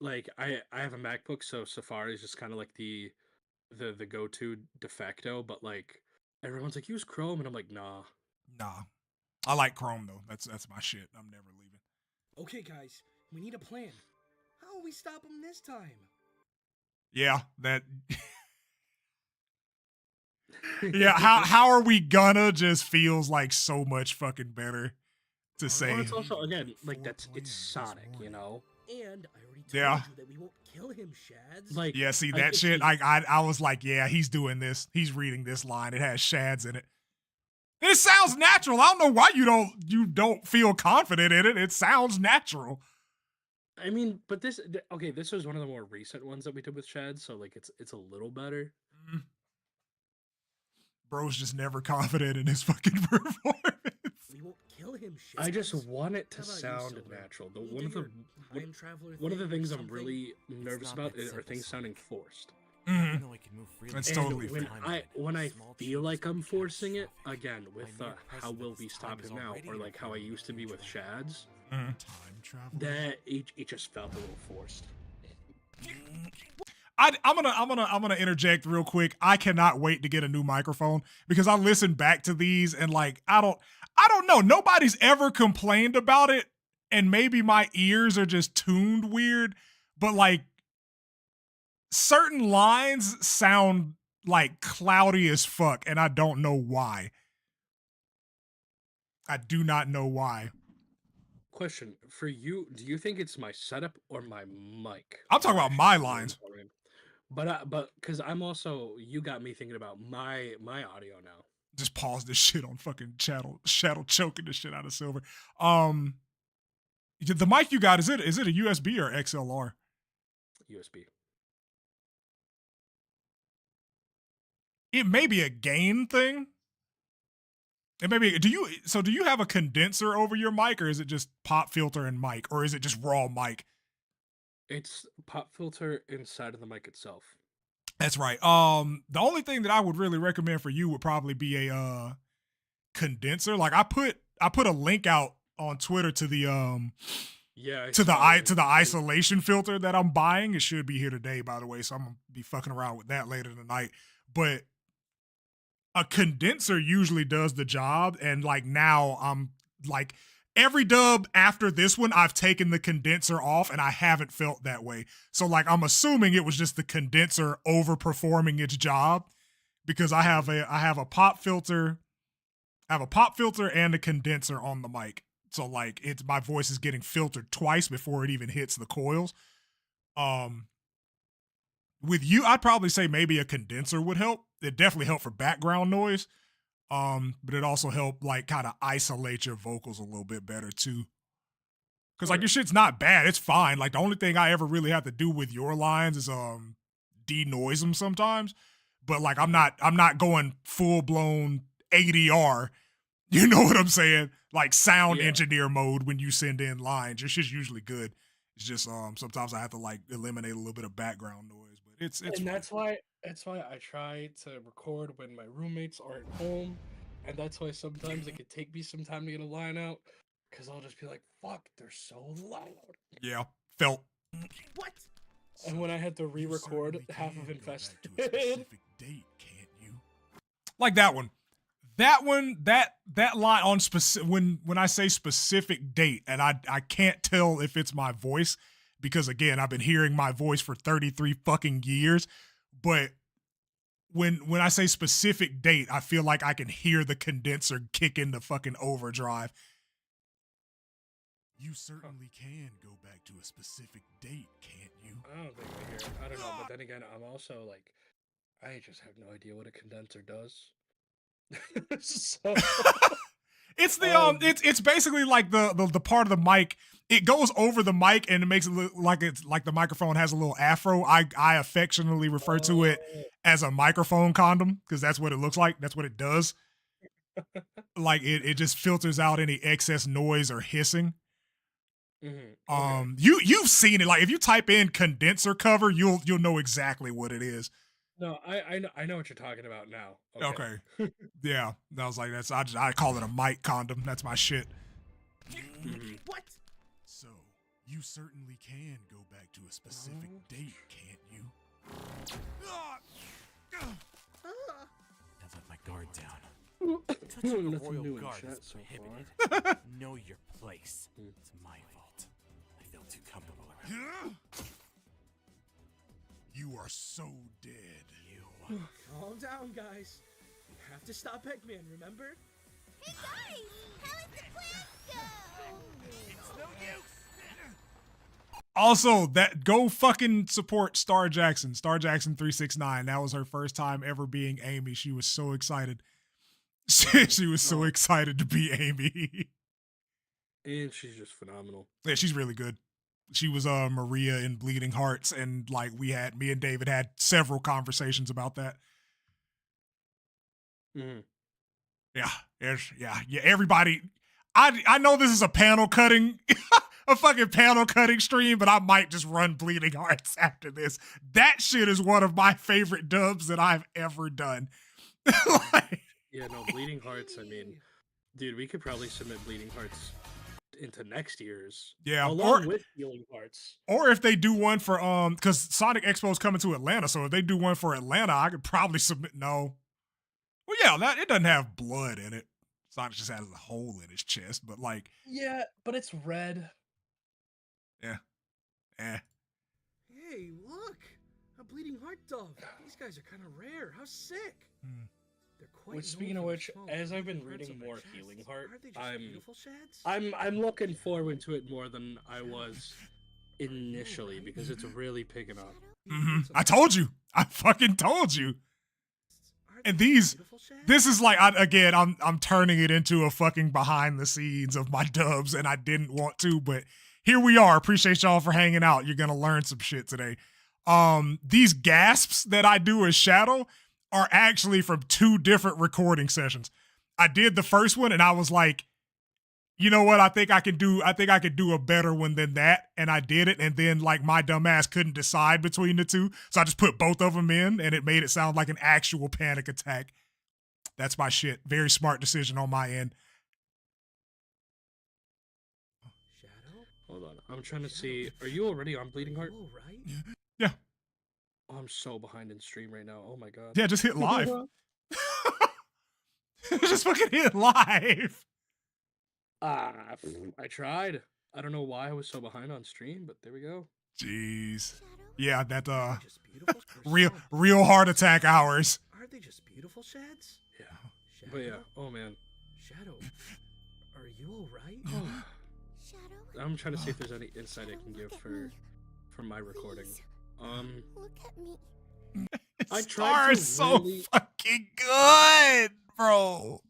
Like, I have a MacBook, so Safari is just kind of like the go to de facto. But like, everyone's like, use Chrome, and I'm like, nah. Nah. I like Chrome though. That's my shit. I'm never leaving. Okay, guys, we need a plan. How will we stop him this time? Yeah, that yeah, how are we gonna just feels like so much fucking better to Well, say. it's also again like Before it's playing this Sonic, you morning. know. And I already told Yeah. you that we won't kill him, Shads. Like, Yeah, see I that could shit. see- I was like, yeah, he's doing this. He's reading this line. It has shads in it. And it sounds natural. I don't know why you don't feel confident in it. It sounds natural. I mean, but okay, this was one of the more recent ones that we did with Shad, so like it's a little better. Mm. Bro's just never confident in his fucking performance. We won't kill him, Shads. I just want it to How about you, sound Silver? natural. Can you One do of the your time traveler one of the thing or things I'm something? really nervous not about that are simple, things sounding Sonic. forced. Mhm. Even though I can move freely, That's And totally when fair. I Small feel changes like can I'm be forcing it catastrophic. again with My mere how will presence we of stop time is him now, already or like how I interfering with used to be with future. Shads, Mhm. Time travel. that it just felt a little forced. I'm gonna interject real quick. I cannot wait to get a new microphone because I listened back to these and like I don't know. Nobody's ever complained about it, and maybe my ears are just tuned weird, but like certain lines sound like cloudy as fuck, and I don't know why. I do not know why. Question for you: do you think it's my setup or my mic? I'm talking that about is my struggling lines. for me? But because I'm also, you got me thinking about my audio now. Just pause this shit on fucking Shadow choking the shit out of Silver. Um, the mic you got, is it a USB or XLR? USB. It may be a gain thing. It may be. Do you have a condenser over your mic, or is it just pop filter and mic, or is it just raw mic? It's pop filter inside of the mic itself. That's right. The only thing that I would really recommend for you would probably be a condenser. Like I put a link out on Twitter to the Yeah, to the isolation filter that I'm buying. It should be here today, by the way, so I'm gonna be fucking around with that later tonight. But a condenser usually does the job, and like now I'm like every dub after this one, I've taken the condenser off, and I haven't felt that way. So like I'm assuming it was just the condenser overperforming its job, because I have a pop filter, and a condenser on the mic. So like my voice is getting filtered twice before it even hits the coils. With you, I'd probably say maybe a condenser would help. It definitely helped for background noise. But it also helped like kind of isolate your vocals a little bit better too. Cause like your shit's not bad. It's fine. Like the only thing I ever really have to do with your lines is denoise them sometimes. But like I'm not going full blown ADR. You know what I'm saying? Like sound engineer mode when you send in lines. Your shit's usually good. It's just sometimes I have to like eliminate a little bit of background noise. But it's and fine. that's why I try to record when my roommates aren't home, and that's why sometimes it could take me some time to get a line out, because I'll just be like, "Fuck, they're so loud." Yeah, felt. What? And when I had to re-record half of Infested, Date, can't you? Like that one. That line on specific when I say specific date, and I can't tell if it's my voice, because again I've been hearing my voice for 33 fucking years, but when I say specific date, I feel like I can hear the condenser kick into fucking overdrive. You certainly can go back to a specific date, can't you? I don't think I hear it. I don't know, but then again, I'm also like, I just have no idea what a condenser does. So it's the it's basically like the part of the mic. It goes over the mic and it makes it look like it's like the microphone has a little afro. I affectionately refer to it as a microphone condom, because that's what it looks like. That's what it does. Like it just filters out any excess noise or hissing. Okay. You've seen it. Like if you type in condenser cover, you'll know exactly what it is. No, I know what you're talking about now. Okay. Yeah, I was like, I call it a mic condom. That's my shit. What? So you certainly can go back to a specific date, can't you? I've let my guard down. Touching a Nothing royal new in guard chat is so prohibited. Know your place. It's my fault. I feel too comfortable around You are so dead. you. Calm down, guys. We have to stop Eggman, remember? Hey guys, how is the class go? It's no use. Also, that go fucking support Star Jackson. Star Jackson 369. That was her first time ever being Amy. She was so excited. She was so excited to be Amy. And she's just phenomenal. Yeah, she's really good. She was Maria in Bleeding Hearts, and like me and David had several conversations about that. Yeah, everybody. I know this is a panel cutting, a fucking panel cutting stream, but I might just run Bleeding Hearts after this. That shit is one of my favorite dubs that I've ever done. Like, Yeah, no, Bleeding Hearts. I mean, dude, we could probably submit Bleeding Hearts into next year's. Yeah, along with Healing Hearts. Or if they do one for because Sonic Expo is coming to Atlanta, so if they do one for Atlanta, I could probably submit. No, well, yeah, it doesn't have blood in it. Sonic just has a hole in his chest, but like, Yeah, but it's red. yeah, Hey, look! A bleeding heart dove. These guys are kind of rare. How sick! They're quite. Which, speaking of which, as I've been reading more Healing Heart, I'm looking forward to it more than I was initially, because it's really picking up. I told you, I fucking told you. And this is like, I'm turning it into a fucking behind the scenes of my dubs, and I didn't want to, but here we are. Appreciate y'all for hanging out. You're gonna learn some shit today. These gasps that I do as Shadow are actually from 2 different recording sessions. I did the first one, and I was like, you know what? I think I could do a better one than that, and I did it. And then like my dumb ass couldn't decide between the 2, so I just put both of them in, and it made it sound like an actual panic attack. That's my shit. Very smart decision on my end. Shadow? Hold on. I'm trying to see. Are you already on Bleeding Heart? You alright? Yeah. Oh, I'm so behind in stream right now. Oh my god. Yeah, just hit live. Just fucking hit live. I tried. I don't know why I was so behind on stream, but there we go. Jeez. Shadow? Yeah, that Are they just beautiful? Or real some? real heart attack hours. Aren't they just beautiful shads? Yeah. Shadow? But yeah. Oh man. Shadow, are you alright? Shadow? I'm trying to see if there's any insight I Shadow, can look give at for me. my recording. Please, Um, look at me. I Star tried to is so really- fucking good, bro.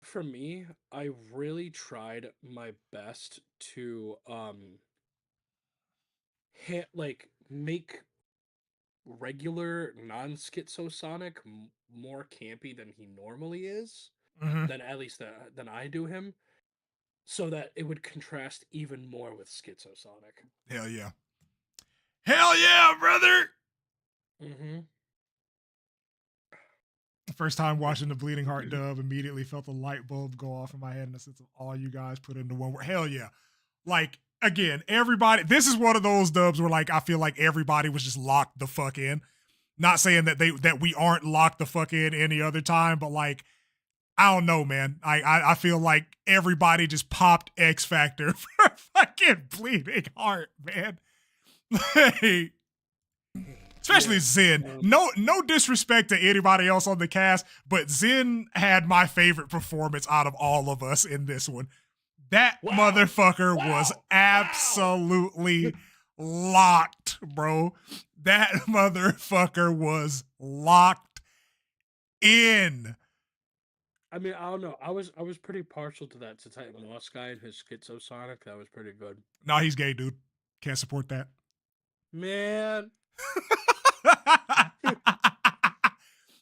for me, I really tried my best to make regular non-schizosonic more campy than he normally is, Mhm. than at least than I do him, so that it would contrast even more with schizosonic. Hell yeah. Hell yeah, brother. Mm-hmm. First time watching the Bleeding Heart dub, immediately felt a light bulb go off in my head in the sense of all you guys put into one word. Hell yeah. Like, again, everybody, this is one of those dubs where, like, I feel like everybody was just locked the fuck in. Not saying that we aren't locked the fuck in any other time, but, like, I don't know, man. I feel like everybody just popped X Factor for fucking Bleeding Heart, man. Like, especially Zen. No disrespect to anybody else on the cast, but Zen had my favorite performance out of all of us in this one. That motherfucker was absolutely locked, bro. That motherfucker was locked in. I mean, I don't know. I was pretty partial to that Titan Moss guy and his schizosonic. That was pretty good. Nah, he's gay, dude. Can't support that. Man.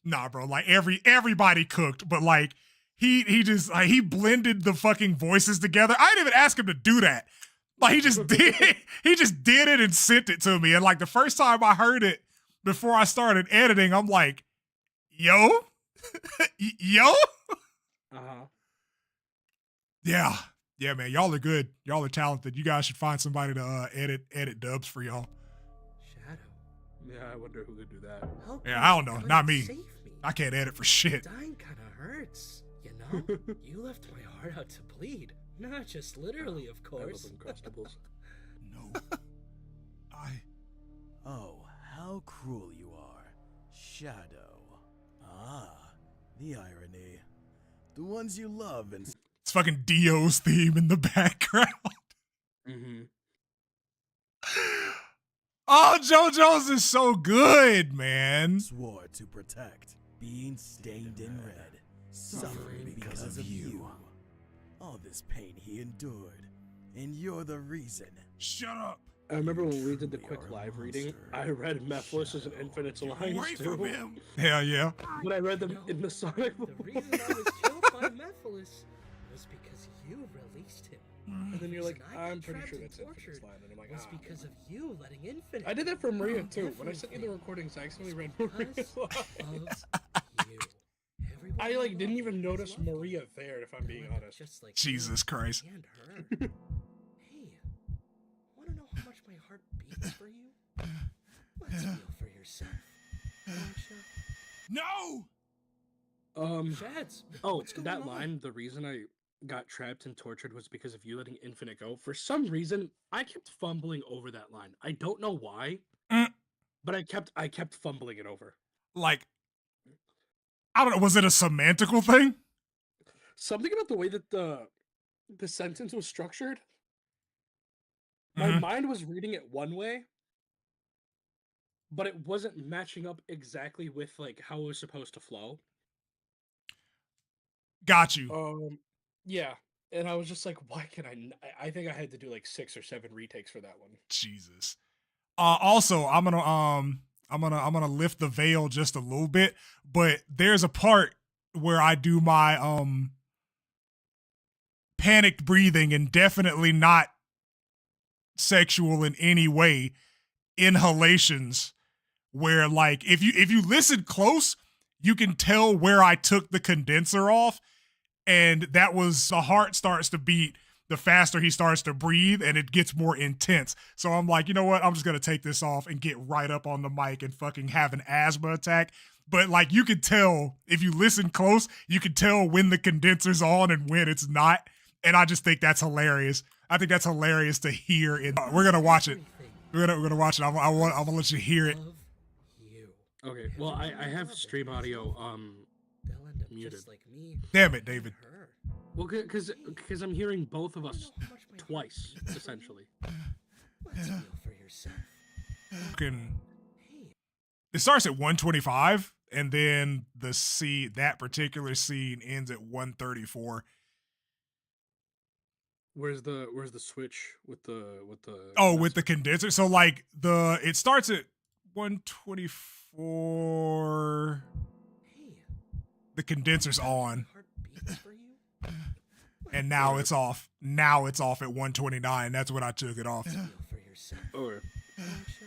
Nah, bro. Like everybody cooked, but like he just like he blended the fucking voices together. I didn't even ask him to do that. Like he just did it and sent it to me. And like the first time I heard it before I started editing, I'm like, yo? Yo? Uh-huh. Yeah. Yeah, man. Y'all are good. Y'all are talented. You guys should find somebody to edit dubs for y'all. Shadow, Yeah, I wonder who could do that. help Yeah, me. I don't know. Come Not and me. Save me. I can't edit for shit. Dying kind of hurts. You know, you left my heart out to bleed. Not just literally, of I love course. Uncrustables. No. I Oh, how cruel you are. Shadow. Ah, the irony. The ones you love and it's fucking Dio's theme in the background. Mm-hmm. Oh, JoJo's is so good, man. swore to protect, being stained in red, suffering because of you. All this pain he endured, and you're the reason. Shut up. I remember when we did the truly quick are a live reading, monster. I read Mephiles' and Shadow. Infinite's Alliance Away too. from him. Hell yeah. But I read them No, in the Sonic The before. reason I was killed by Mephiles was because you released him. And then you're like, reason I got I'm pretty trapped sure and that's Infinite's tortured line. And I'm like, was ah. because of you letting Infinite. I did that for Maria too. When I sent you the Everything recordings, I accidentally read was Maria's because line. of you. Everyone I like loved didn't you even was notice loved you. Maria there, if I'm being Villain honest. Just like Jesus you Christ. and her. Hey, wanna know how much my heart beats for you? Let's feel for yourself. Won't No. ya? Shads. Oh, what's going that on? line, the reason I got trapped and tortured was because of you letting Infinite go. For some reason, I kept fumbling over that line. I don't know why, Mm. but I kept fumbling it over. Like, I don't know. Was it a semantical thing? Something about the way that the sentence was structured. My Mhm. mind was reading it one way, but it wasn't matching up exactly with like how it was supposed to flow. Got you. Yeah, and I was just like, why can I think I had to do like 6 or 7 retakes for that one. Jesus. Also, I'm gonna lift the veil just a little bit, but there's a part where I do my panicked breathing and definitely not sexual in any way inhalations where like if you listen close, you can tell where I took the condenser off, and that was the heart starts to beat the faster he starts to breathe, and it gets more intense. So I'm like, you know what? I'm just gonna take this off and get right up on the mic and fucking have an asthma attack. But like, you could tell if you listen close, you can tell when the condenser's on and when it's not. And I just think that's hilarious. I think that's hilarious to hear. We're gonna watch it. We're gonna watch it. I'm gonna let you hear it. Love you. Okay, well, I have stream audio They'll end up muted. just like me. Damn it, David. Her. Well, because I'm hearing both of us How much my heart twice, essentially. Let's feel for yourself. Fucking- Hey, It starts at 125, and then that particular scene ends at 134. Where's the switch with the Oh, with the condenser. So like it starts at 124. hey. The condenser's on, Heart beats for you. and now it's off. Now it's off at 129. That's when I took it off. Feel for yourself. Or Aisha.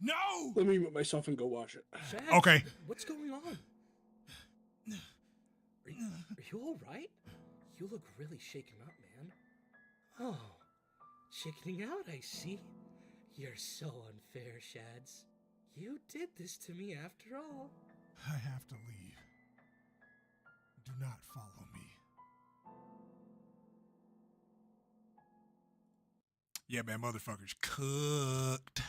No. let me mute myself and go watch it. Chad, Okay. What's going on? Are you all right? You look really shaken up, man. Oh, chickening out, I see. You're so unfair, Shads. You did this to me after all. I have to leave. Do not follow me. Yeah, man, motherfuckers cooked.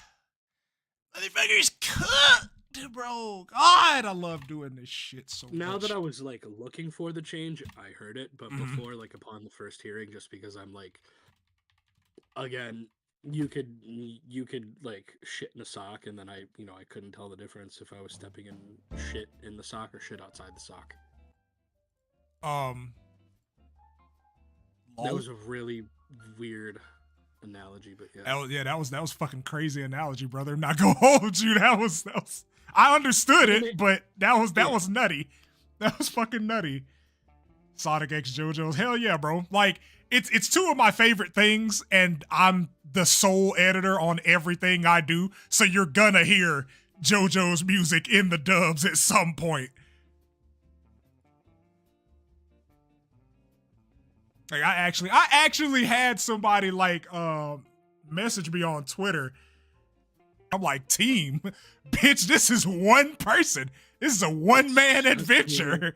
Motherfuckers cooked, bro. God, I love doing this shit so much. Now that I was like looking for the change, I heard it, but Mhm. before, like upon the first hearing, just because I'm like, again, you could like shit in a sock, and then I couldn't tell the difference if I was stepping in shit in the sock or shit outside the sock. That lol. was a really weird analogy, but yeah. That was fucking crazy analogy, brother. I'm not gonna hold you. That was I understood it, but that was nutty. That was fucking nutty. Sonic X JoJo's, hell yeah, bro. Like it's two of my favorite things, and I'm the sole editor on everything I do, so you're gonna hear JoJo's music in the dubs at some point. Like I actually had somebody like message me on Twitter. I'm like, team, bitch, this is one person. This is a one-man adventure.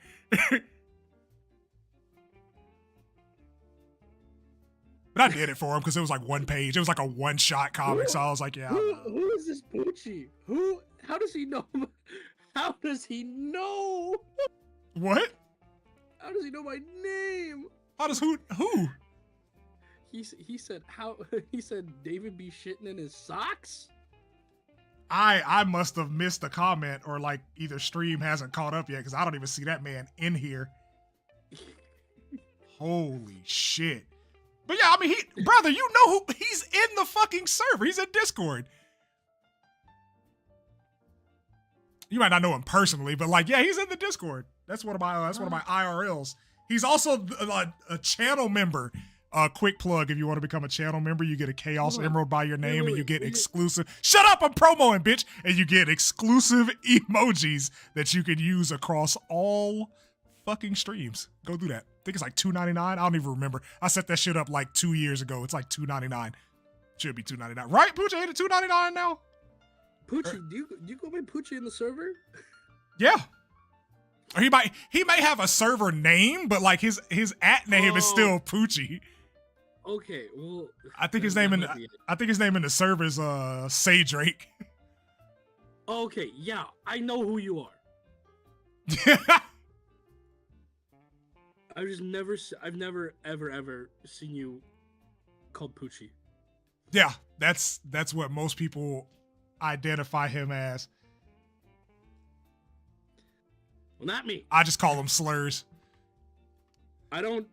But I did it for him because it was like one page. It was like a one-shot comic, so I was like, yeah. Who is this Poochie? How does he know? How does he know? What? How does he know my name? How does who? He said how? He said David be shitting in his socks. I must have missed a comment, or like either stream hasn't caught up yet because I don't even see that man in here. Holy shit. But yeah, I mean, brother, you know who he's in the fucking server. He's in Discord. You might not know him personally, but like, yeah, he's in the Discord. That's one of my IRLs. He's also a channel member. Quick plug: if you want to become a channel member, you get a Chaos Emerald by your name, and you get exclusive. Shut up! I'm promoing, bitch. And you get exclusive emojis that you can use across all fucking streams. Go do that. I think it's like $2.99. I don't even remember. I set that shit up like 2 years ago. It's like $2.99. Should be $2.99, right? Poochie, ain't it $2.99 now? Poochie, do you go by Poochie in the server? Yeah. Or he may have a server name, but like his at name is still Poochie. Okay, well, I think his name in the server is Say Drake. Okay, yeah, I know who you are. I've never ever seen you called Poochie. Yeah, that's what most people identify him as. Well, not me. I just call him slurs. I don't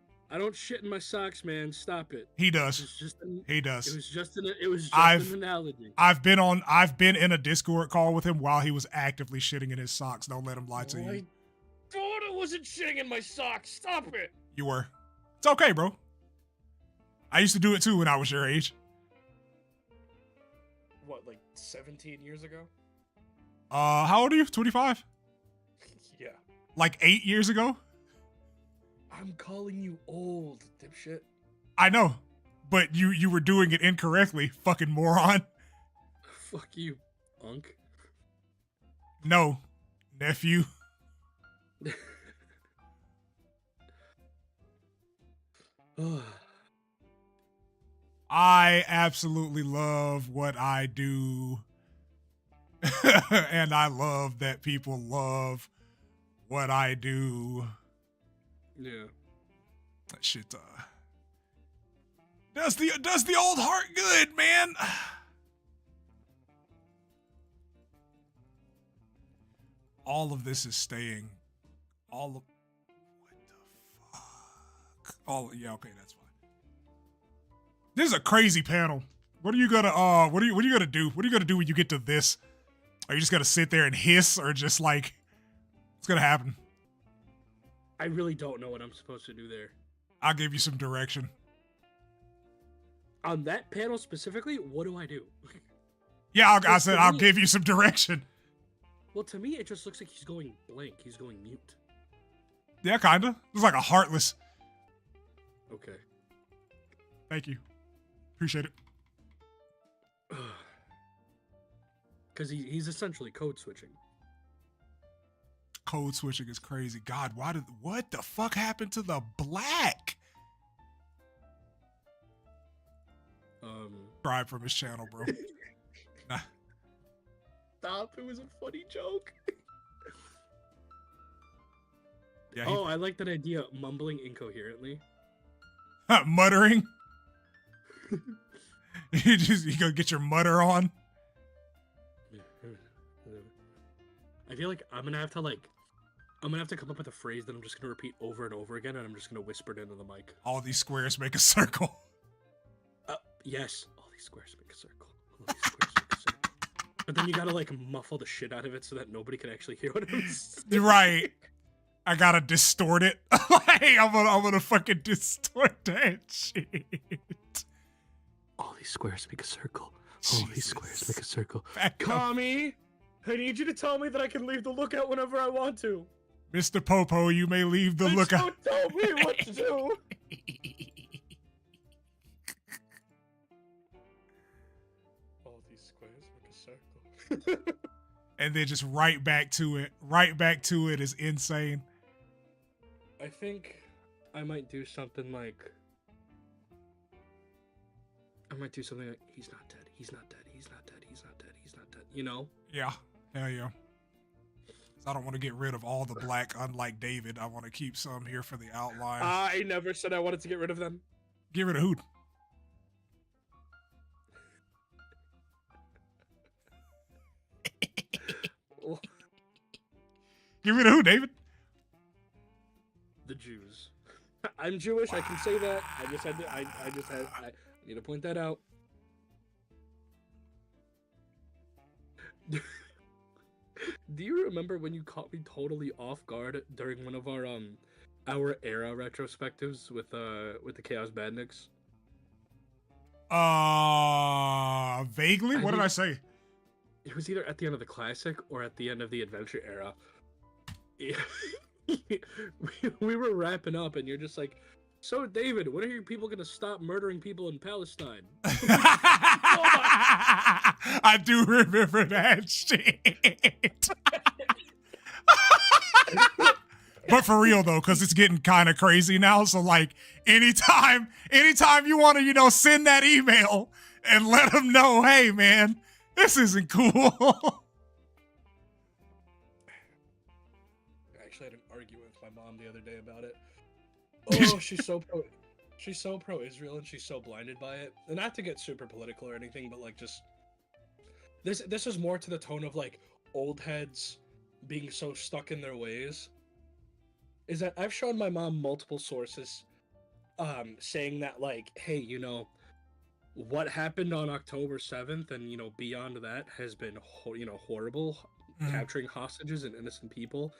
shit in my socks, man. Stop it. He does. He It does. was just an analogy. I've been in a Discord call with him while he was actively shitting in his socks. Don't let him lie to you. I thought I wasn't shitting in my socks. Stop it. You were. It's okay, bro. I used to do it too when I was your age. What, like 17 years ago? How old are you? 25? Yeah. Like 8 years ago? I'm calling you old, dipshit. I know, but you were doing it incorrectly, fucking moron. Fuck you, Unk. No, nephew. I absolutely love what I do. And I love that people love what I do. Yeah. That shit does the old heart good, man. All of this is staying. All of what the fuck? Yeah, okay, that's fine. This is a crazy panel. What are you gonna what are you gonna do? What are you gonna do when you get to this? Are you just gonna sit there and hiss, or just like what's gonna happen? I really don't know what I'm supposed to do there. I'll give you some direction. On that panel specifically, what do I do? Yeah, I said I'll me- give you some direction. Well, to me, it just looks like he's going blank. He's going mute. Yeah, kinda. It's like a heartless. Okay. Thank you. Appreciate it. Because he's essentially code switching. Code switching is crazy. God, what the fuck happened to the black? Subscribe from his channel, bro. Nah. Stop, it was a funny joke. Yeah, Oh, I like that idea, mumbling incoherently. muttering. You go get your mutter on. I feel like I'm gonna have to come up with a phrase that I'm just gonna repeat over and over again, and I'm just gonna whisper it into the mic. All these squares make a circle. Yes, all these squares make a circle. All these squares make a circle. But then you gotta like muffle the shit out of it so that nobody can actually hear what I'm saying. You're right. I gotta distort it. Like, I'm gonna fucking distort that shit. All these squares make a circle. All these squares make a circle. Back up. Kami, I need you to tell me that I can leave the lookout whenever I want to. Mr. Popo, you may leave the lookout. Don't tell me what to do. All these squares make a circle. And then just right back to it. Right back to it is insane. I think I might do something like. He's not dead. He's not dead. He's not dead. He's not dead. He's not dead. You know? Yeah. Hell yeah. I don't want to get rid of all the black, unlike David. I want to keep some here for the outline. I never said I wanted to get rid of them. Get rid of who? Get rid of who, David? The Jews. I'm Jewish. I can say that. I need to point that out. Do you remember when you caught me totally off guard during one of our era retrospectives with the Chaos Badniks? Vaguely? What did I say? It was either at the end of the classic or at the end of the adventure era. we were wrapping up and you're just like, so David, when are you people gonna stop murdering people in Palestine? I do remember that shit. But for real though, because it's getting kind of crazy now. So like anytime you want to, send that email and let them know, hey man, this isn't cool. I actually had an argument with my mom the other day about it. Oh, she's so pro-Israel and she's so blinded by it. And not to get super political or anything, but like just this is more to the tone of like old heads being so stuck in their ways. Is that I've shown my mom multiple sources saying that like, hey, what happened on October 7th and beyond that has been horrible. Capturing hostages and innocent people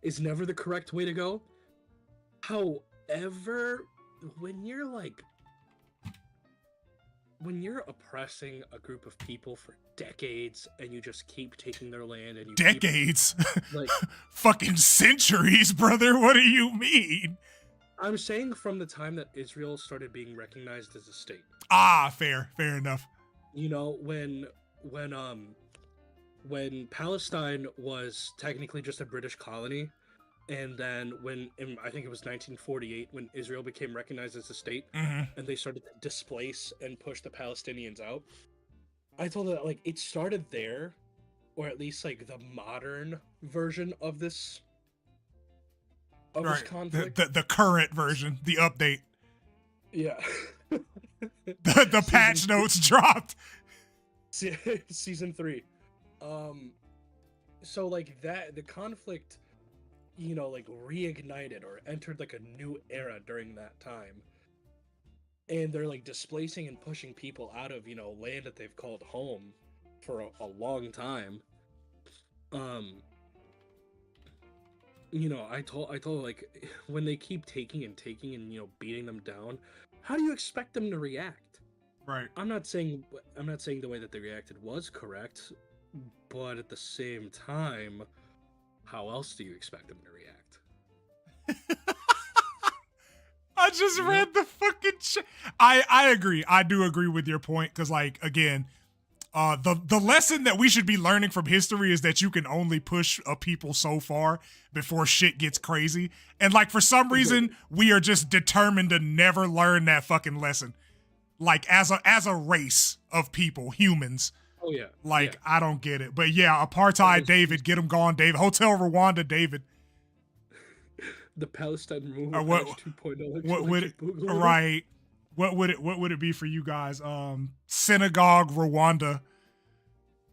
is never the correct way to go. However, when you're like when you're oppressing a group of people for decades and you just keep taking their land and you Decades? keep, like, fucking centuries, brother. What do you mean? I'm saying from the time that Israel started being recognized as a state. Ah, fair enough. You know, when Palestine was technically just a British colony, and then I think it was 1948 when Israel became recognized as a state, Mm-hmm. and they started to displace and push the Palestinians out. I thought that like it started there, or at least like the modern version of this conflict. The current version, the update. Yeah. The patch notes dropped. Season 3. So like that, the conflict, you know, like reignited or entered like a new era during that time. And they're like displacing and pushing people out of, you know, land that they've called home for a long time. You know, I told like when they keep taking and you know beating them down, how do you expect them to react? Right. I'm not saying the way that they reacted was correct, but at the same time, how else do you expect them to react? I just read the fucking shit. I agree. I do agree with your point because, like, again, the lesson that we should be learning from history is that you can only push a people so far before shit gets crazy. And like for some reason, we are just determined to never learn that fucking lesson. Like as a race of people, humans. Oh yeah. Like yeah. I don't get it. But yeah, apartheid David, get him gone, David. Hotel Rwanda David. The Palestine removal Or what? 2.0. What would it? Right. What would it be for you guys? Synagogue Rwanda.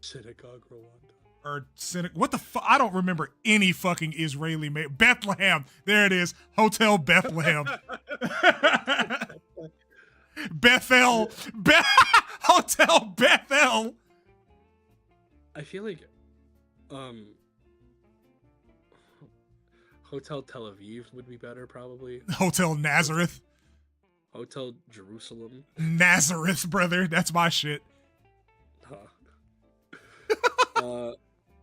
Synagogue Rwanda. Or what the fuck? I don't remember any fucking Israeli Bethlehem. There it is. Hotel Bethlehem. Bethel. Hotel Bethel. I feel like Hotel Tel Aviv would be better probably. Hotel Nazareth. Hotel Jerusalem. Nazareth, brother. That's my shit.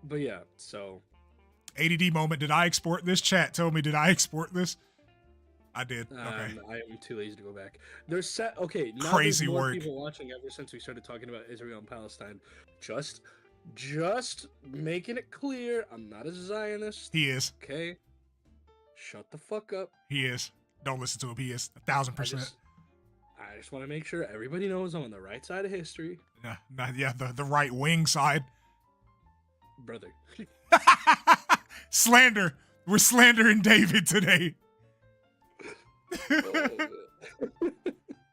But yeah, so ADD moment. Did I export this? Chat, tell me, did I export this? I did. Okay. I am too lazy to go back. There's set. Okay, now Crazy there's more work. people watching ever since we started talking about Israel and Palestine. Just making it clear, I'm not a Zionist. He is. Okay. Shut the fuck up. He is. Don't listen to him. He is 1,000%. I just want to make sure everybody knows I'm on the right side of history. Yeah, the right wing side. Brother. Slander. We're slandering David today.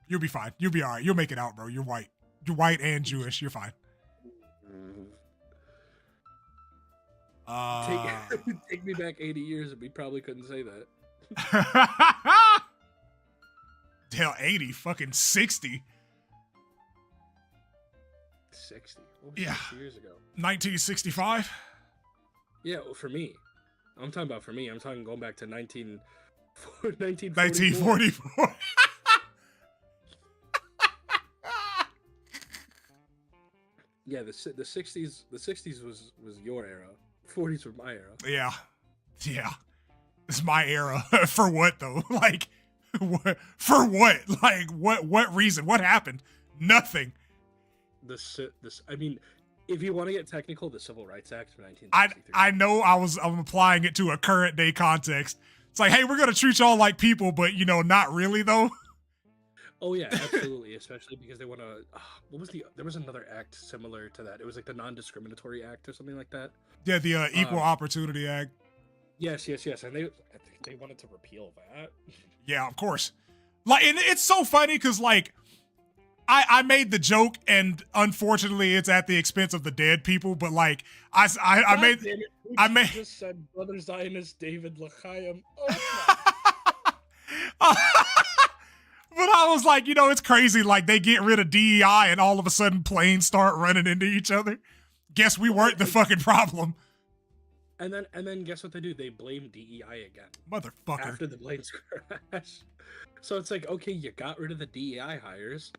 You'll be fine. You'll be all right. You'll make it out, bro. You're white. You're white and Jewish. You're fine. Take me back 80 years and we probably couldn't say that. Hell, 80, fucking 60. 60? Yeah. 60 years ago. 1965? Yeah, well, for me. I'm talking about for me. I'm talking going back to 1944. 1944. Yeah, the 60s. The 60s was your era. 40s were my era. Yeah. It's my era. For what though? Like, what? For what? Like, what reason? What happened? Nothing. I mean, if you want to get technical, the Civil Rights Act of 1963. I know I'm applying it to a current day context. It's like, hey, we're gonna treat y'all like people, but not really though. Oh yeah, absolutely. Especially because they want to. There was another act similar to that. It was like the Non-Discriminatory Act or something like that. Yeah, the Equal Opportunity Act. Yes, and they wanted to repeal that. Yeah, of course. Like, and it's so funny because like, I made the joke, and unfortunately, it's at the expense of the dead people. But like, I just said Brother Zionist David L'Chaim. But I was like, it's crazy. Like, they get rid of DEI, and all of a sudden, planes start running into each other. Guess we weren't the fucking problem. And then guess what they do? They blame DEI again. Motherfucker. After the planes crash. So it's like, okay, you got rid of the DEI hires.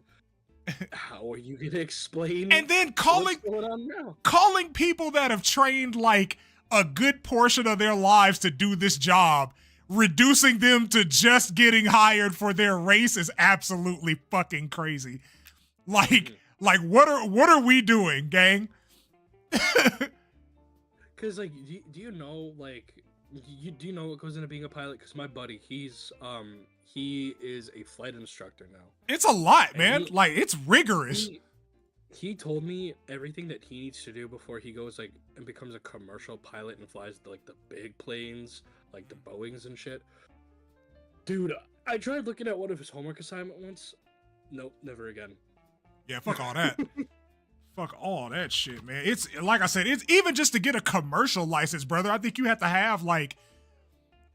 How are you gonna explain? And then what's going on now? calling people that have trained like a good portion of their lives to do this job, reducing them to just getting hired for their race is absolutely fucking crazy. Like, what are we doing, gang? Because like, do you know like, do you know what goes into being a pilot? Because my buddy, he is a flight instructor now. It's a lot, And man. Like, it's rigorous. He told me everything that he needs to do before he goes like and becomes a commercial pilot and flies like the big planes, like the Boeings and shit. Dude, I tried looking at one of his homework assignment once. Nope, never again. Yeah, fuck all that. Fuck all that shit, man. It's like I said, it's even just to get a commercial license, brother. I think you have to have like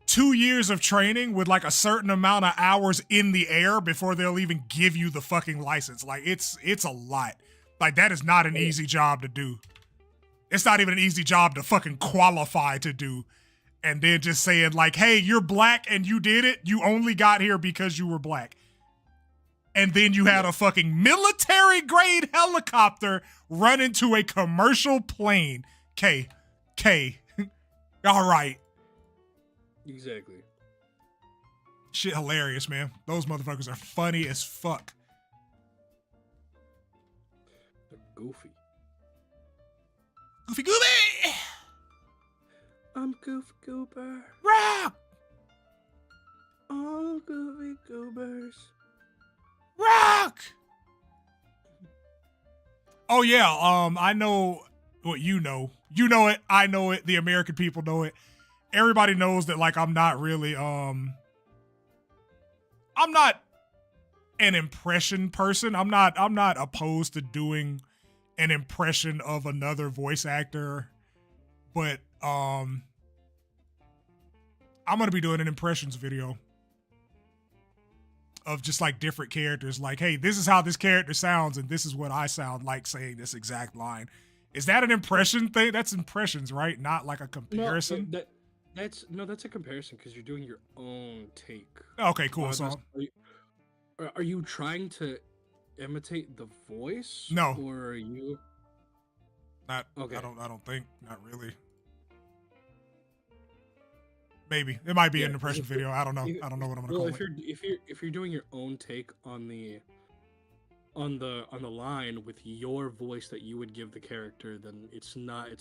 2 years of training with like a certain amount of hours in the air before they'll even give you the fucking license. Like it's a lot. Like that is not an easy job to do. It's not even an easy job to fucking qualify to do. And then just saying like, hey, you're black and you did it. You only got here because you were black. And then you had a fucking military grade helicopter run into a commercial plane. K. All right. Exactly. Shit hilarious, man. Those motherfuckers are funny as fuck. They're goofy. Goofy Goofy! I'm Goofy Goober. Rock! All Goofy Goobers. Rock! Oh yeah, I know what you know. You know it, I know it, the American people know it. Everybody knows that like I'm not really I'm not an impression person. I'm not opposed to doing an impression of another voice actor, but I'm gonna be doing an impressions video of just like different characters. Like, hey, this is how this character sounds, and this is what I sound like saying this exact line. Is that an impression thing? That's impressions, right? Not like a comparison. No, that's a comparison because you're doing your own take. Okay, cool. So Are you trying to imitate the voice? No. Or are you? Not. Okay. I don't think. Not really. Maybe it might be an impression video. I don't know. I don't know what I'm gonna call it. If you're doing your own take on the line with your voice that you would give the character, then it's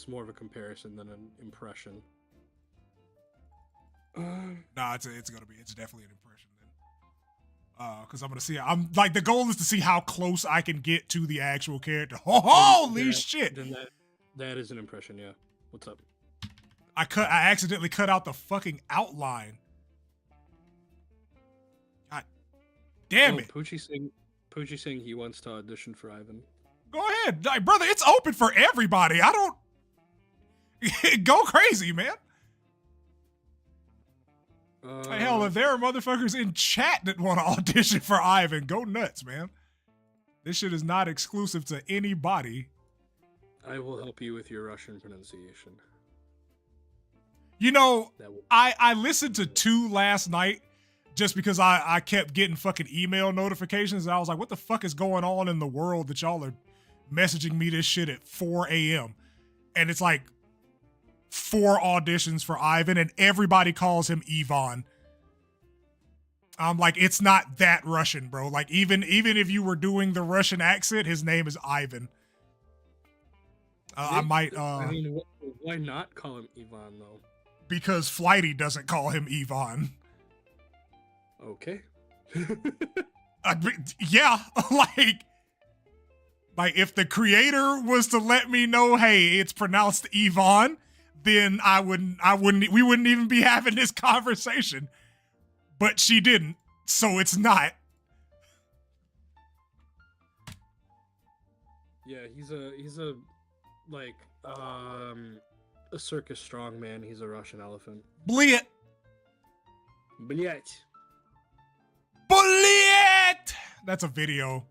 more of a comparison than an impression. Nah, it's definitely an impression then. Because I'm gonna see. I'm like the goal is to see how close I can get to the actual character. Holy shit! Then that is an impression. Yeah. What's up? I accidentally cut out the fucking outline. God damn it! Poochie saying he wants to audition for Ivan. Go ahead, like, brother. It's open for everybody. I don't go crazy, man. Hell, if there are motherfuckers in chat that want to audition for Ivan, go nuts, man. This shit is not exclusive to anybody. I will help you with your Russian pronunciation. You know, I listened to 2 last night just because I kept getting fucking email notifications. And I was like, what the fuck is going on in the world that y'all are messaging me this shit at 4 a.m.? And it's like 4 auditions for Ivan and everybody calls him Ivan. I'm like, it's not that Russian, bro. Like even if you were doing the Russian accent, his name is Ivan. I might. I mean, why not call him Ivan though? Because Flighty doesn't call him Ivan. Okay. Yeah, like if the creator was to let me know, hey, it's pronounced Ivan, then we wouldn't even be having this conversation. But she didn't, so it's not. Yeah, he's a like a circus strongman. He's a Russian elephant. Bliet. Bliet. Bliet. That's a video.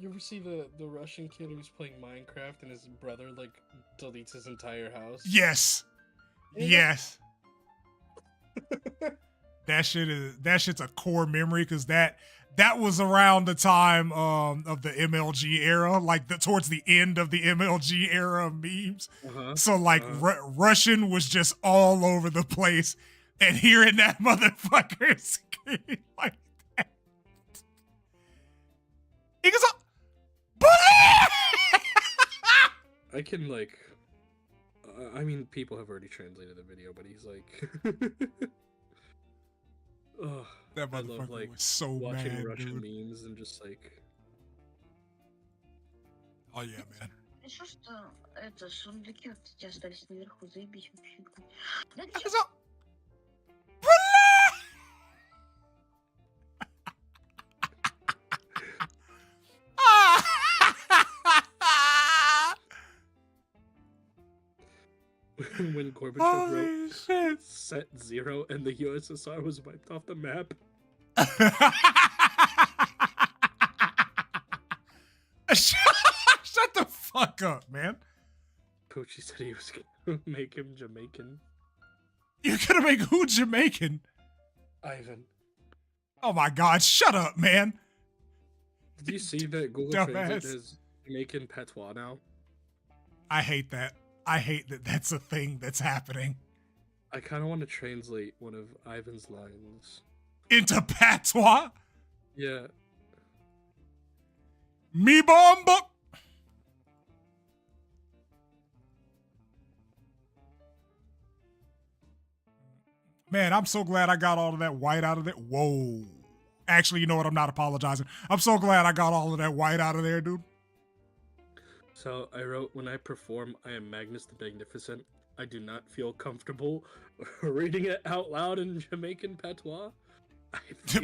You ever see the Russian kid who's playing Minecraft and his brother like deletes his entire house? Yes. Yeah. Yes. That shit's a core memory because that was around the time of the MLG era, like towards the end of the MLG era of memes. So like Russian was just all over the place, and hearing that motherfucker scream like that, he goes, I can like, I mean, people have already translated the video, but he's like, oh, that I motherfucker love like was so watching mad, Russian dude. memes and just like, Oh yeah, man. Хорошо, что это сундуки вот эти остались наверху, заебись вообще. He goes, when Gorbachev holy wrote shit. set 0 and the USSR was wiped off the map. Shut the fuck up, man. Poochie said he was gonna make him Jamaican. You're gonna make who Jamaican? Ivan. Oh my god, shut up, man. Did you see that Google Translate has Jamaican patois now? I hate that. I hate that that's a thing that's happening. I kind of want to translate one of Ivan's lines. Into patois? Yeah. Me bomba. Man, I'm so glad I got all of that white out of there. Whoa. Actually, you know what? I'm not apologizing. I'm so glad I got all of that white out of there, dude. So I wrote, when I perform, I am Magnus the Magnificent. I do not feel comfortable reading it out loud in Jamaican patois.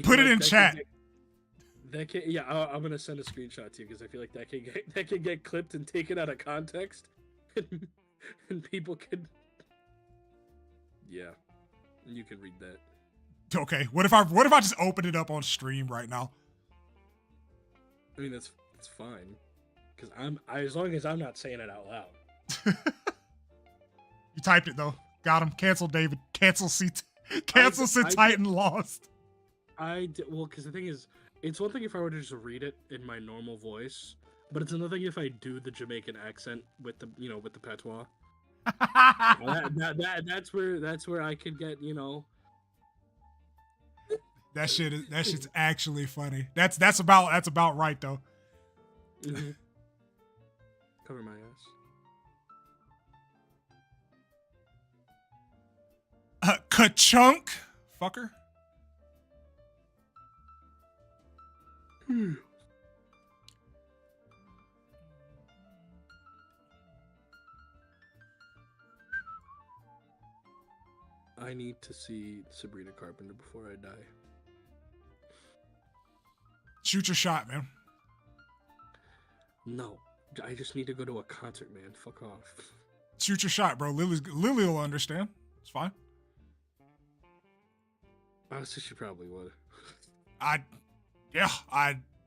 Put it in chat. Yeah, I'm gonna send a screenshot to you because I feel like that can get clipped and taken out of context, and people can. Yeah, you can read that. Okay, what if I just open it up on stream right now? I mean that's fine, because as long as I'm not saying it out loud. You typed it though. Got him. Cancel David. Cancel Titan lost. Well, because the thing is, it's one thing if I were to just read it in my normal voice, but it's another thing if I do the Jamaican accent with the patois. That's where I could get, That shit's actually funny. That's about right though. Mm-hmm. Cover my ass. Ka-chunk, fucker. I need to see Sabrina Carpenter before I die. Shoot your shot, man. No, I just need to go to a concert, man. Fuck off. Shoot your shot, bro. Lily will understand. It's fine. Honestly, she probably would.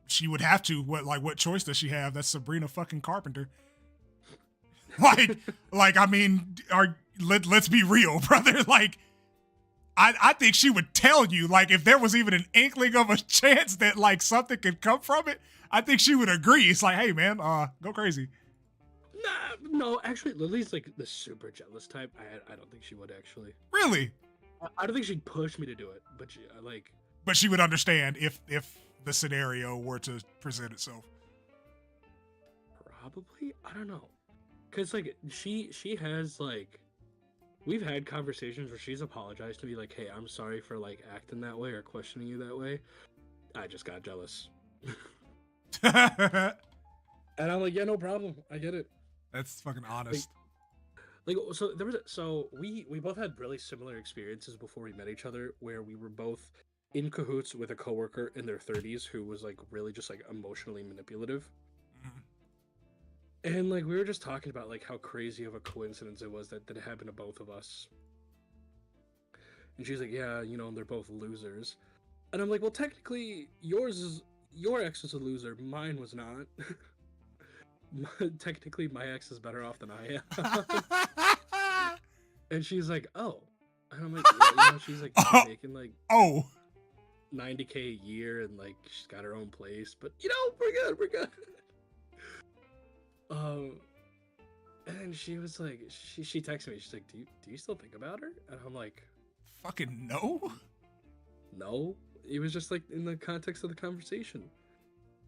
She would have to. What choice does she have? That's Sabrina fucking Carpenter. I mean, let's be real, brother. Like, I think she would tell you, like, if there was even an inkling of a chance that like something could come from it, I think she would agree. It's like, hey man, go crazy. No, actually, Lily's like the super jealous type. I don't think she would actually. Really? I don't think she'd push me to do it, but But she would understand if the scenario were to present itself. Probably, I don't know, cause like she has like, we've had conversations where she's apologized to me like, hey, I'm sorry for like acting that way or questioning you that way. I just got jealous. And I'm like, yeah, no problem. I get it. That's fucking honest. So we both had really similar experiences before we met each other, where we were both in cahoots with a coworker in their 30s who was like really just like emotionally manipulative. Mm-hmm. And like we were just talking about like how crazy of a coincidence it was that it happened to both of us. And she's like, yeah, they're both losers. And I'm like, well, technically your ex was a loser, mine was not. Technically my ex is better off than I am. And she's like, oh, And I'm like, yeah, you know, she's like making like Oh, 90K a year, and like she's got her own place. But you know, we're good. And she was like, she texted me. She's like, do you still think about her? And I'm like, fucking no. no. It was just like in the context of the conversation.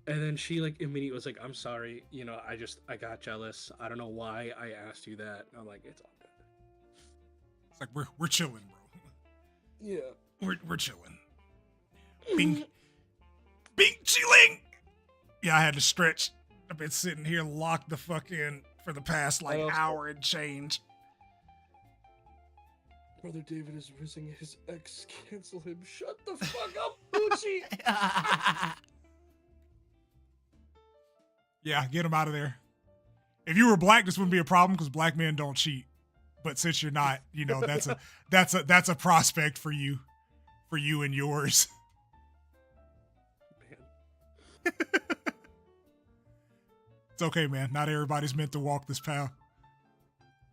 And then she like immediately was like, I'm sorry, you know, I got jealous. I don't know why I asked you that. And I'm like, it's all good. It's like we're chilling, bro. Yeah. We're chilling. Bing, bing, chilling. Yeah, I had to stretch. I've been sitting here locked the fuck in for the past like hour and change. Brother David is missing his ex. Cancel him. Shut the fuck up, Gucci. Yeah, get him out of there. If you were black, this wouldn't be a problem because black men don't cheat. But since you're not, you know, that's a prospect for you and yours. Man. It's okay, man. Not everybody's meant to walk this path.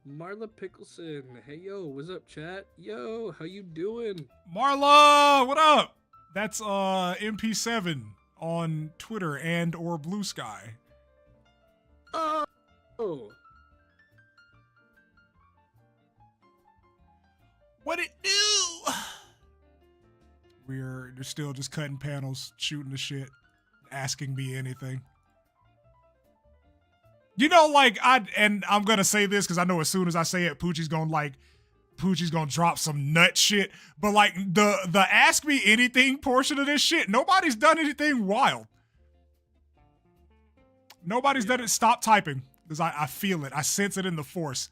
Marla Pickleson. Hey, yo, what's up, chat? Yo, how you doing? Marla, what up? That's MP7 on Twitter and or Blue Sky. Oh. What it do? We're still just cutting panels, shooting the shit, asking me anything. You know, like I'm gonna say this because I know as soon as I say it, Poochie's gonna drop some nut shit. But like the ask me anything portion of this shit, nobody's done anything wild. Nobody's done it. Stop typing because I feel it. I sense it in the force.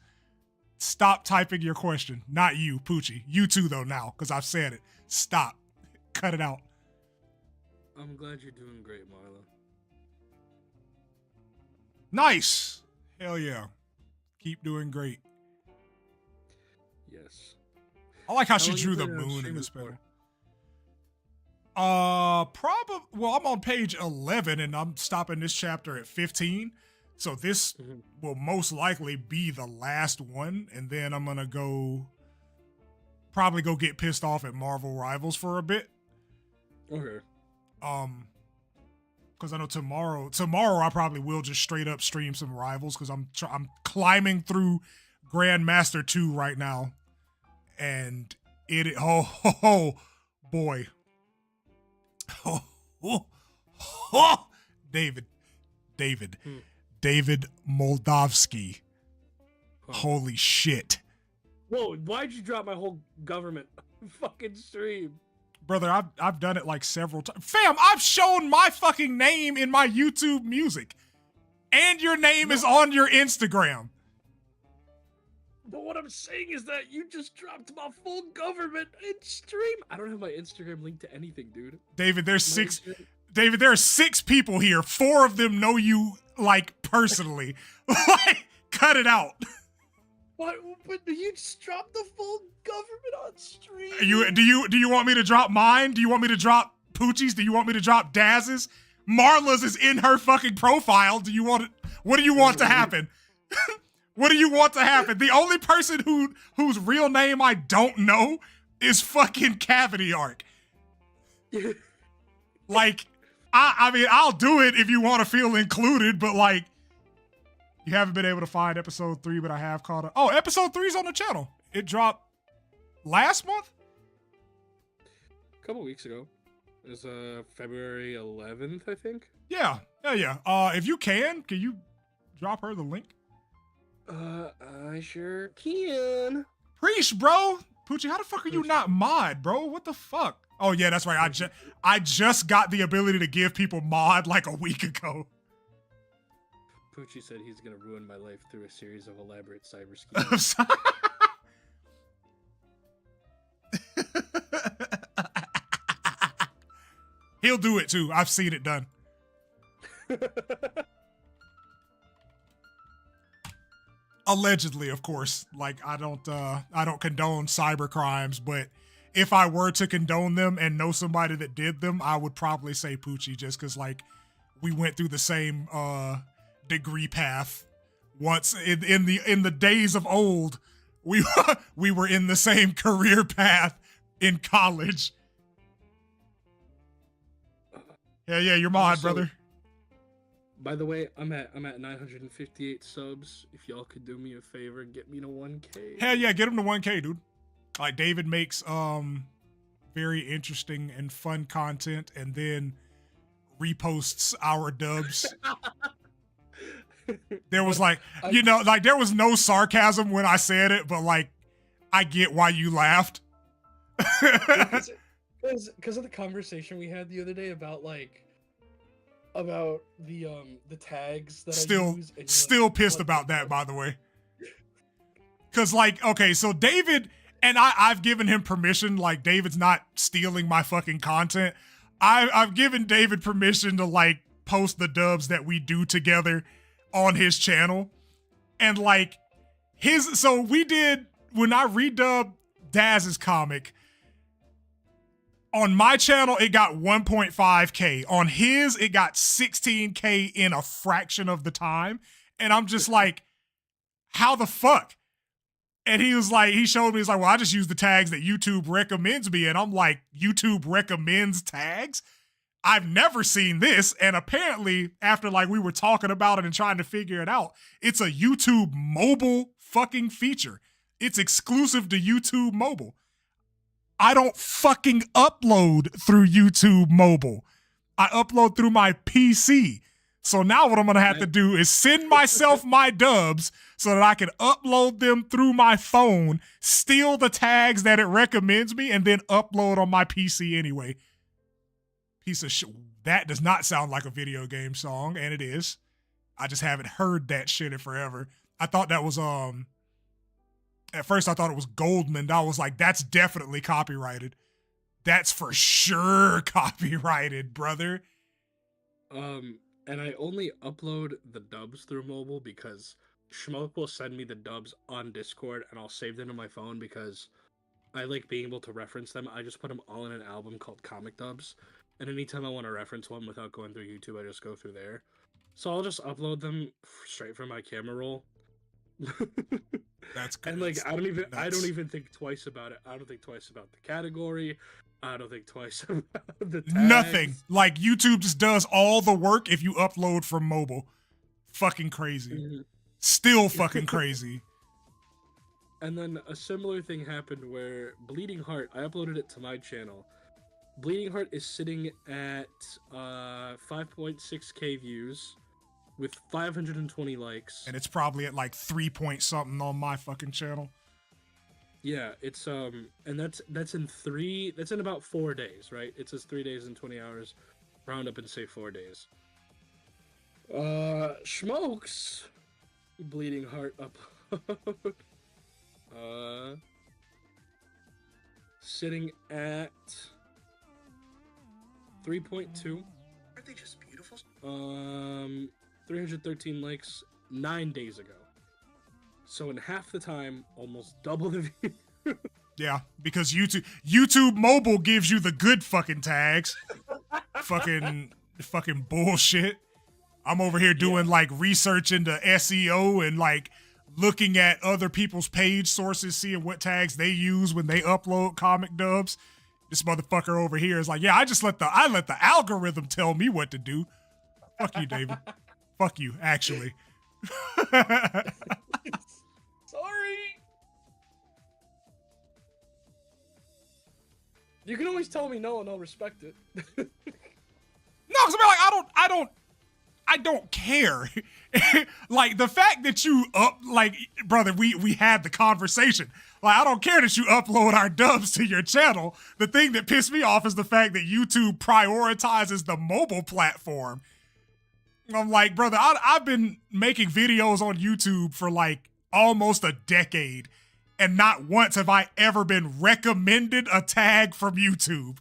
Stop typing your question. Not you, Poochie. You too though now because I've said it. Stop. Cut it out. I'm glad you're doing great, Marla. Nice. Hell yeah. Keep doing great. Yes. I like how she long you drew the planning on moon in streaming this for? panel. Well, I'm on page 11 and I'm stopping this chapter at 15. So this will most likely be the last one. And then I'm going to probably go get pissed off at Marvel Rivals for a bit. Okay. Because I know tomorrow I probably will just straight up stream some Rivals because I'm climbing through Grandmaster 2 right now, and oh boy, David Moldavsky, holy shit, Whoa! Why'd you drop my whole government fucking stream? brother. I've done it like several times. Fam, I've shown my fucking name in my YouTube music, and your name is on your Instagram. But what I'm saying is that you just dropped my full government in stream. I don't have my Instagram linked to anything, dude. David, there are 6 people here. 4 of them know you like personally. Like, cut it out. What? But you just dropped the full government on stream. Do you want me to drop mine? Do you want me to drop Poochie's? Do you want me to drop Daz's? Marla's is in her fucking profile. Do you want it? What do you want to happen? What do you want to happen? The only person whose real name I don't know is fucking Cavity Arc. Like, I mean, I'll do it if you want to feel included, but like, you haven't been able to find episode 3, but I have caught up. Oh, episode 3 is on the channel. It dropped last month? A couple weeks ago. It was February 11th, I think. Yeah. If you can you drop her the link? I sure can. Preach, bro. Poochie, how the fuck are you not mod, bro? What the fuck? Oh yeah, that's right. I just got the ability to give people mod like a week ago. Poochie said he's gonna ruin my life through a series of elaborate cyber I'm schemes. sorry. He'll do it too. I've seen it done. Allegedly, of course. Like, I don't condone cyber crimes, but if I were to condone them and know somebody that did them, I would probably say Poochie, just because like we went through the same degree path once in the days of old We we were in the same career path in college. Yeah, you're mod, Also, brother. By the way, I'm at 958 subs. If y'all could do me a favor, get me to 1K. Hell yeah, get him to 1K, dude. Like David makes very interesting and fun content and then reposts our dubs. There was like, you know, like there was no sarcasm when I said it, but like I get why you laughed. Because of the conversation we had the other day about the tags that I use. And Still pissed about that, by the way. Cause like, okay, so David and I've given him permission. Like David's not stealing my fucking content. I've given David permission to like post the dubs that we do together on his channel. And like so we did, when I redubbed Daz's comic, on my channel, it got 1.5K. On his, it got 16K in a fraction of the time. And I'm just like, how the fuck? And he was like, he showed me, he's like, well, I just use the tags that YouTube recommends me. And I'm like, YouTube recommends tags? I've never seen this. And apparently, after like we were talking about it and trying to figure it out, it's a YouTube mobile fucking feature. It's exclusive to YouTube mobile. I don't fucking upload through YouTube mobile. I upload through my PC. So now what I'm going to have to do is send myself my dubs so that I can upload them through my phone, steal the tags that it recommends me, and then upload on my PC anyway. Piece of shit. That does not sound like a video game song, and it is. I just haven't heard that shit in forever. I thought that was, at first I thought it was Goldman. I was like, that's definitely copyrighted. That's for sure copyrighted, brother. And I only upload the dubs through mobile because Schmoke will send me the dubs on Discord and I'll save them to my phone because I like being able to reference them. I just put them all in an album called Comic Dubs. And anytime I want to reference one without going through YouTube, I just go through there. So I'll just upload them straight from my camera roll. That's good. And like I don't even think twice about it. I don't think twice about the category. I don't think twice about the tags. Nothing. Like YouTube just does all the work if you upload from mobile. Fucking crazy. Mm-hmm. Still fucking crazy. And then a similar thing happened where Bleeding Heart, I uploaded it to my channel. Bleeding Heart is sitting at 5.6k views with 520 likes. And it's probably at like 3 point something on my fucking channel. Yeah, it's and that's in about 4 days, right? It says 3 days and 20 hours. Round up and say 4 days. Schmokes Bleeding Heart upload. Sitting at 3.2. Aren't they just beautiful? 313 likes 9 days ago. So in half the time, almost double the view. Yeah, because YouTube mobile gives you the good fucking tags. fucking bullshit. I'm over here doing like research into SEO and like looking at other people's page sources, seeing what tags they use when they upload comic dubs. This motherfucker over here is like, yeah, I let the algorithm tell me what to do. Fuck you, David. Fuck you, actually. Sorry. You can always tell me no and I'll respect it. No, because I mean, like, I don't care. Like, the fact that you brother, we had the conversation. Like, I don't care that you upload our dubs to your channel. The thing that pissed me off is the fact that YouTube prioritizes the mobile platform. I'm like, brother, I've been making videos on YouTube for like almost a decade, and not once have I ever been recommended a tag from YouTube.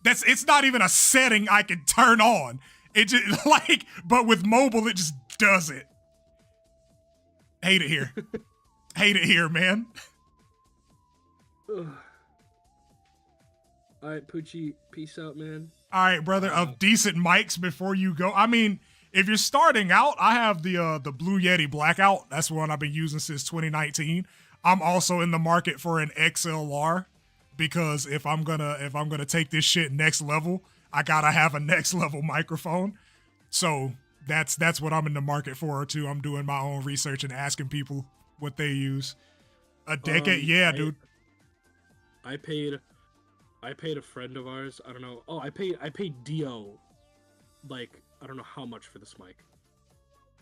It's not even a setting I can turn on. It just like, but with mobile, it just does it. Hate it here. Hate it here, man. All right, Poochie, peace out, man. All right, brother, of decent mics before you go. I mean, if you're starting out, I have the Blue Yeti Blackout. That's one I've been using since 2019. I'm also in the market for an XLR because if I'm gonna take this shit next level, I gotta have a next level microphone. So that's what I'm in the market for too. I'm doing my own research and asking people what they use. A decade, dude. I paid a friend of ours. I don't know. Oh, I paid Dio, like I don't know how much for this mic.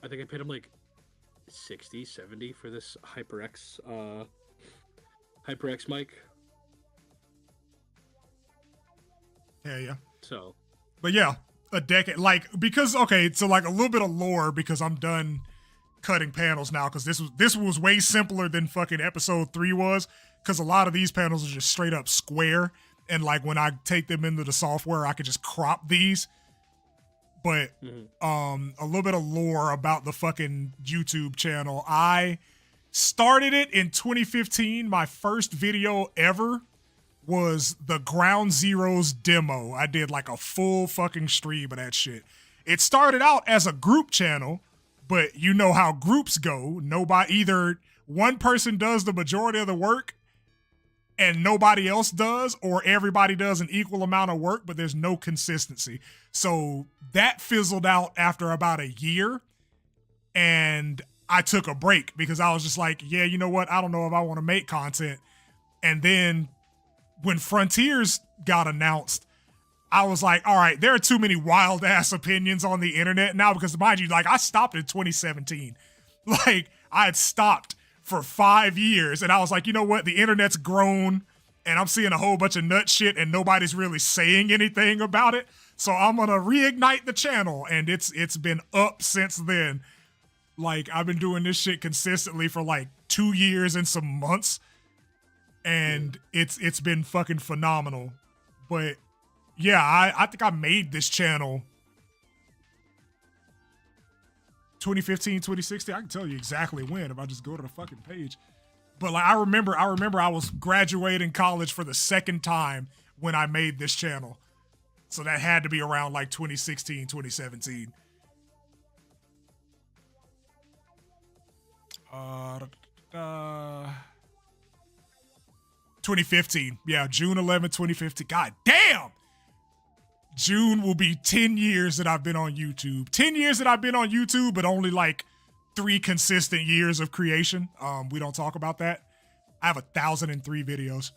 I think I paid him like 60, 70 for this HyperX mic. Yeah. So, but yeah, a decade. Like because okay, so like a little bit of lore because I'm done cutting panels now because this was way simpler than fucking episode 3 was because a lot of these panels are just straight up square and like when I take them into the software I could just crop these. But a little bit of lore about the fucking YouTube channel. I started it in 2015. My first video ever was the Ground Zeroes demo. I did like a full fucking stream of that shit. It started out as a group channel, but you know how groups go. Either one person does the majority of the work and nobody else does, or everybody does an equal amount of work, but there's no consistency. So that fizzled out after about a year, and I took a break because I was just like, yeah, you know what? I don't know if I want to make content. And then when Frontiers got announced, I was like, all right, there are too many wild ass opinions on the internet now because mind you, like I stopped in 2017. Like I had stopped for 5 years and I was like, you know what? The internet's grown and I'm seeing a whole bunch of nut shit and nobody's really saying anything about it. So I'm going to reignite the channel and it's been up since then. Like I've been doing this shit consistently for like 2 years and some months and it's been fucking phenomenal. But yeah, I think I made this channel 2015, 2016. I can tell you exactly when if I just go to the fucking page. But like I remember I was graduating college for the second time when I made this channel. So that had to be around like 2016, 2017. 2015. Yeah, June 11, 2015. God damn! June will be 10 years that I've been on YouTube. 10 years that I've been on YouTube, but only like 3 consistent years of creation. We don't talk about that. I have 1,003 videos.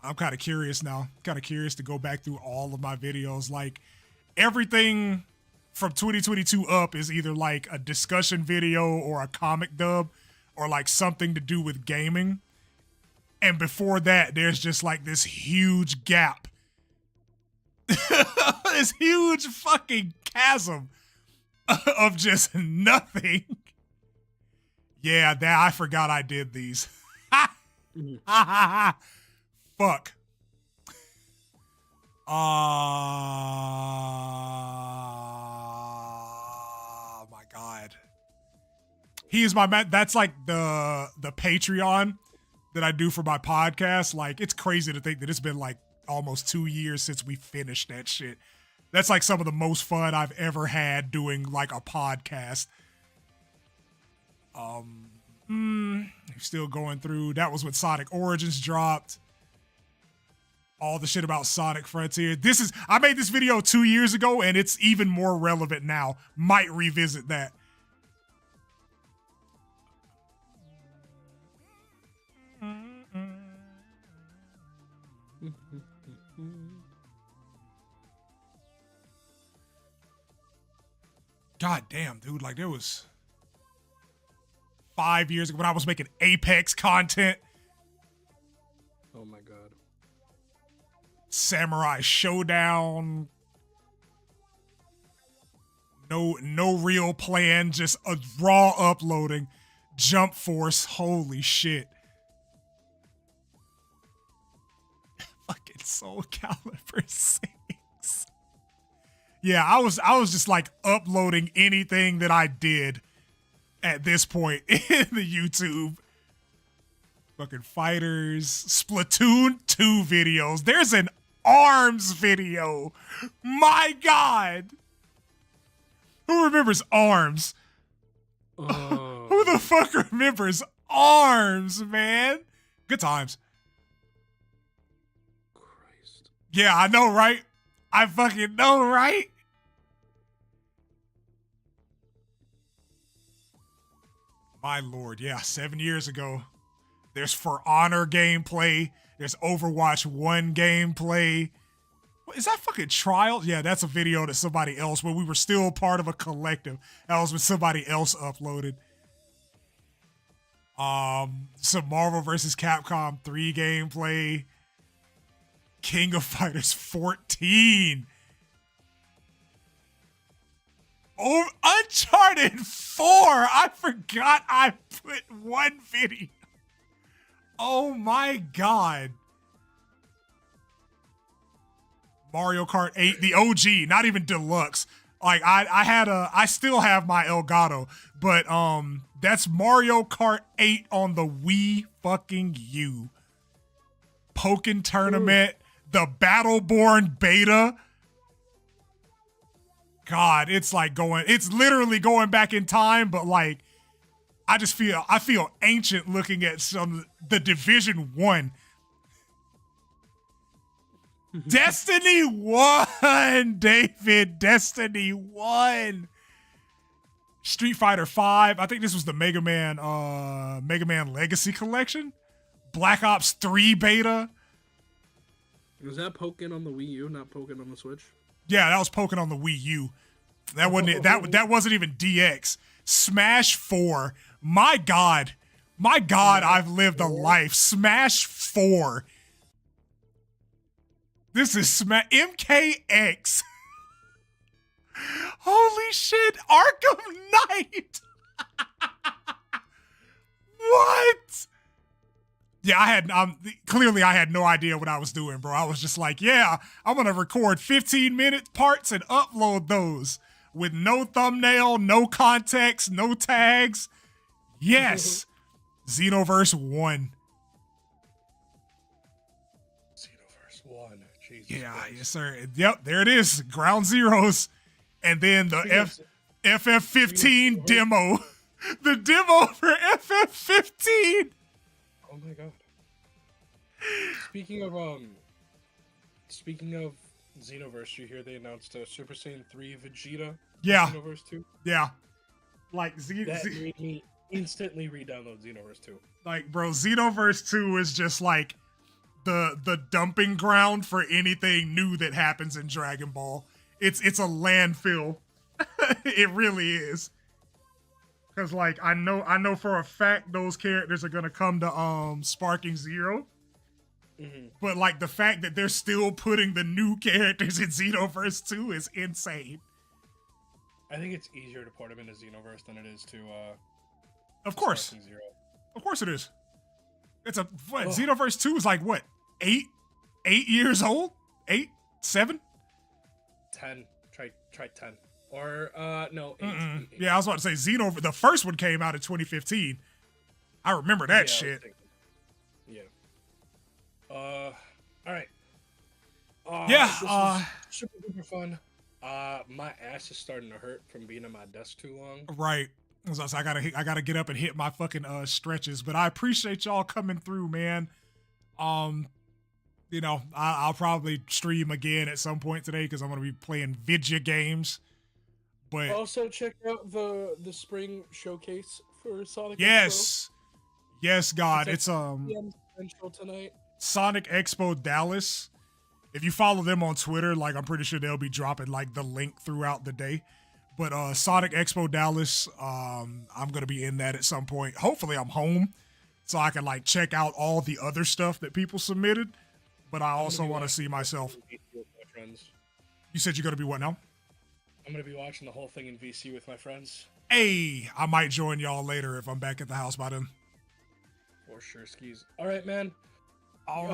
I'm kind of curious now. Kind of curious to go back through all of my videos. Like everything from 2022 up is either like a discussion video or a comic dub or like something to do with gaming. And before that, there's just like this huge gap. This huge fucking chasm of just nothing. Yeah, I forgot I did these. Fuck. Oh my God. He is my man. That's like the Patreon that I do for my podcast. Like, it's crazy to think that it's been like almost 2 years since we finished that shit. That's like some of the most fun I've ever had doing like a podcast. Still going through. That was when Sonic Origins dropped. All the shit about Sonic Frontier. I made this video 2 years ago and it's even more relevant now. Might revisit that. God damn, dude. Like there was 5 years ago when I was making Apex content. oh my God. Samurai Showdown. No real plan, just a raw uploading. Jump Force, holy shit. Fucking Soul Calibur 6. Yeah, I was just like uploading anything that I did at this point in the YouTube. Fucking Fighters, Splatoon 2 videos. There's an ARMS video. My God. Who remembers ARMS? Oh. Who the fuck remembers arms, man. Good times. Christ. Yeah, I know, right? I fucking know, right? My lord, yeah, 7 years ago. There's For Honor gameplay. There's Overwatch 1 gameplay. What, is that fucking Trials? Yeah, that's a video that somebody else, when we were still part of a collective. That was when somebody else uploaded. Some Marvel vs. Capcom 3 gameplay. King of Fighters 14. Oh, Uncharted 4. I forgot I put one video. Oh my god. Mario Kart 8, the OG, not even deluxe. Like I still have my Elgato, but that's Mario Kart 8 on the Wii fucking U. Pokken Tournament, the Battleborn beta. God, it's literally going back in time, but like I feel ancient looking at the Division 1. Destiny 1, David. Destiny 1. Street Fighter 5. I think this was the Mega Man Legacy Collection. Black Ops 3 beta. Was that Pokken on the Wii U, not Pokken on the Switch? Yeah, that was Pokken on the Wii U. That wasn't it. That wasn't even DX. Smash 4. My God, I've lived a life. Smash 4. This is MKX. Holy shit, Arkham Knight. What? Yeah, I had no idea what I was doing, bro. I was just like, yeah, I'm gonna record 15-minute parts and upload those with no thumbnail, no context, no tags. Yes. Xenoverse 1. Xenoverse 1. Jesus Yeah, Christ. yes, sir. Yep, there it is. Ground Zeroes. And then the FF15 demo. The demo for FF15. Oh my god. Speaking of Xenoverse, you hear they announced Super Saiyan 3 Vegeta? Yeah. Xenoverse 2? Yeah. Like That made me instantly re-download Xenoverse 2. Like, bro, Xenoverse 2 is just like the dumping ground for anything new that happens in Dragon Ball. It's a landfill. It really is. Cause like I know for a fact those characters are gonna come to Sparking Zero. Mm-hmm. But like the fact that they're still putting the new characters in Xenoverse 2 is insane. I think it's easier to port them into Xenoverse than it is to Of course. Sparking Zero. Of course it is. It's Xenoverse 2 is like what? 8 years old? 8? 7? 10. Try 10. Or no, 8. Yeah, I was about to say the first one came out in 2015. I remember that shit. Yeah. All right. Yeah. This was super duper fun. My ass is starting to hurt from being at my desk too long. Right. So I gotta get up and hit my fucking stretches. But I appreciate y'all coming through, man. You know, I'll probably stream again at some point today because I'm gonna be playing video games. But also check out the spring showcase for Sonic. Yes. Expo. Yes, God. It's Central tonight. Sonic Expo Dallas. If you follow them on Twitter, like I'm pretty sure they'll be dropping like the link throughout the day. But Sonic Expo Dallas, I'm gonna be in that at some point. Hopefully I'm home so I can like check out all the other stuff that people submitted. But I also want to see myself. You said you're gonna be what now? I'm gonna be watching the whole thing in VC with my friends. Hey, I might join y'all later if I'm back at the house by then. For sure, skis. All right, man. All right.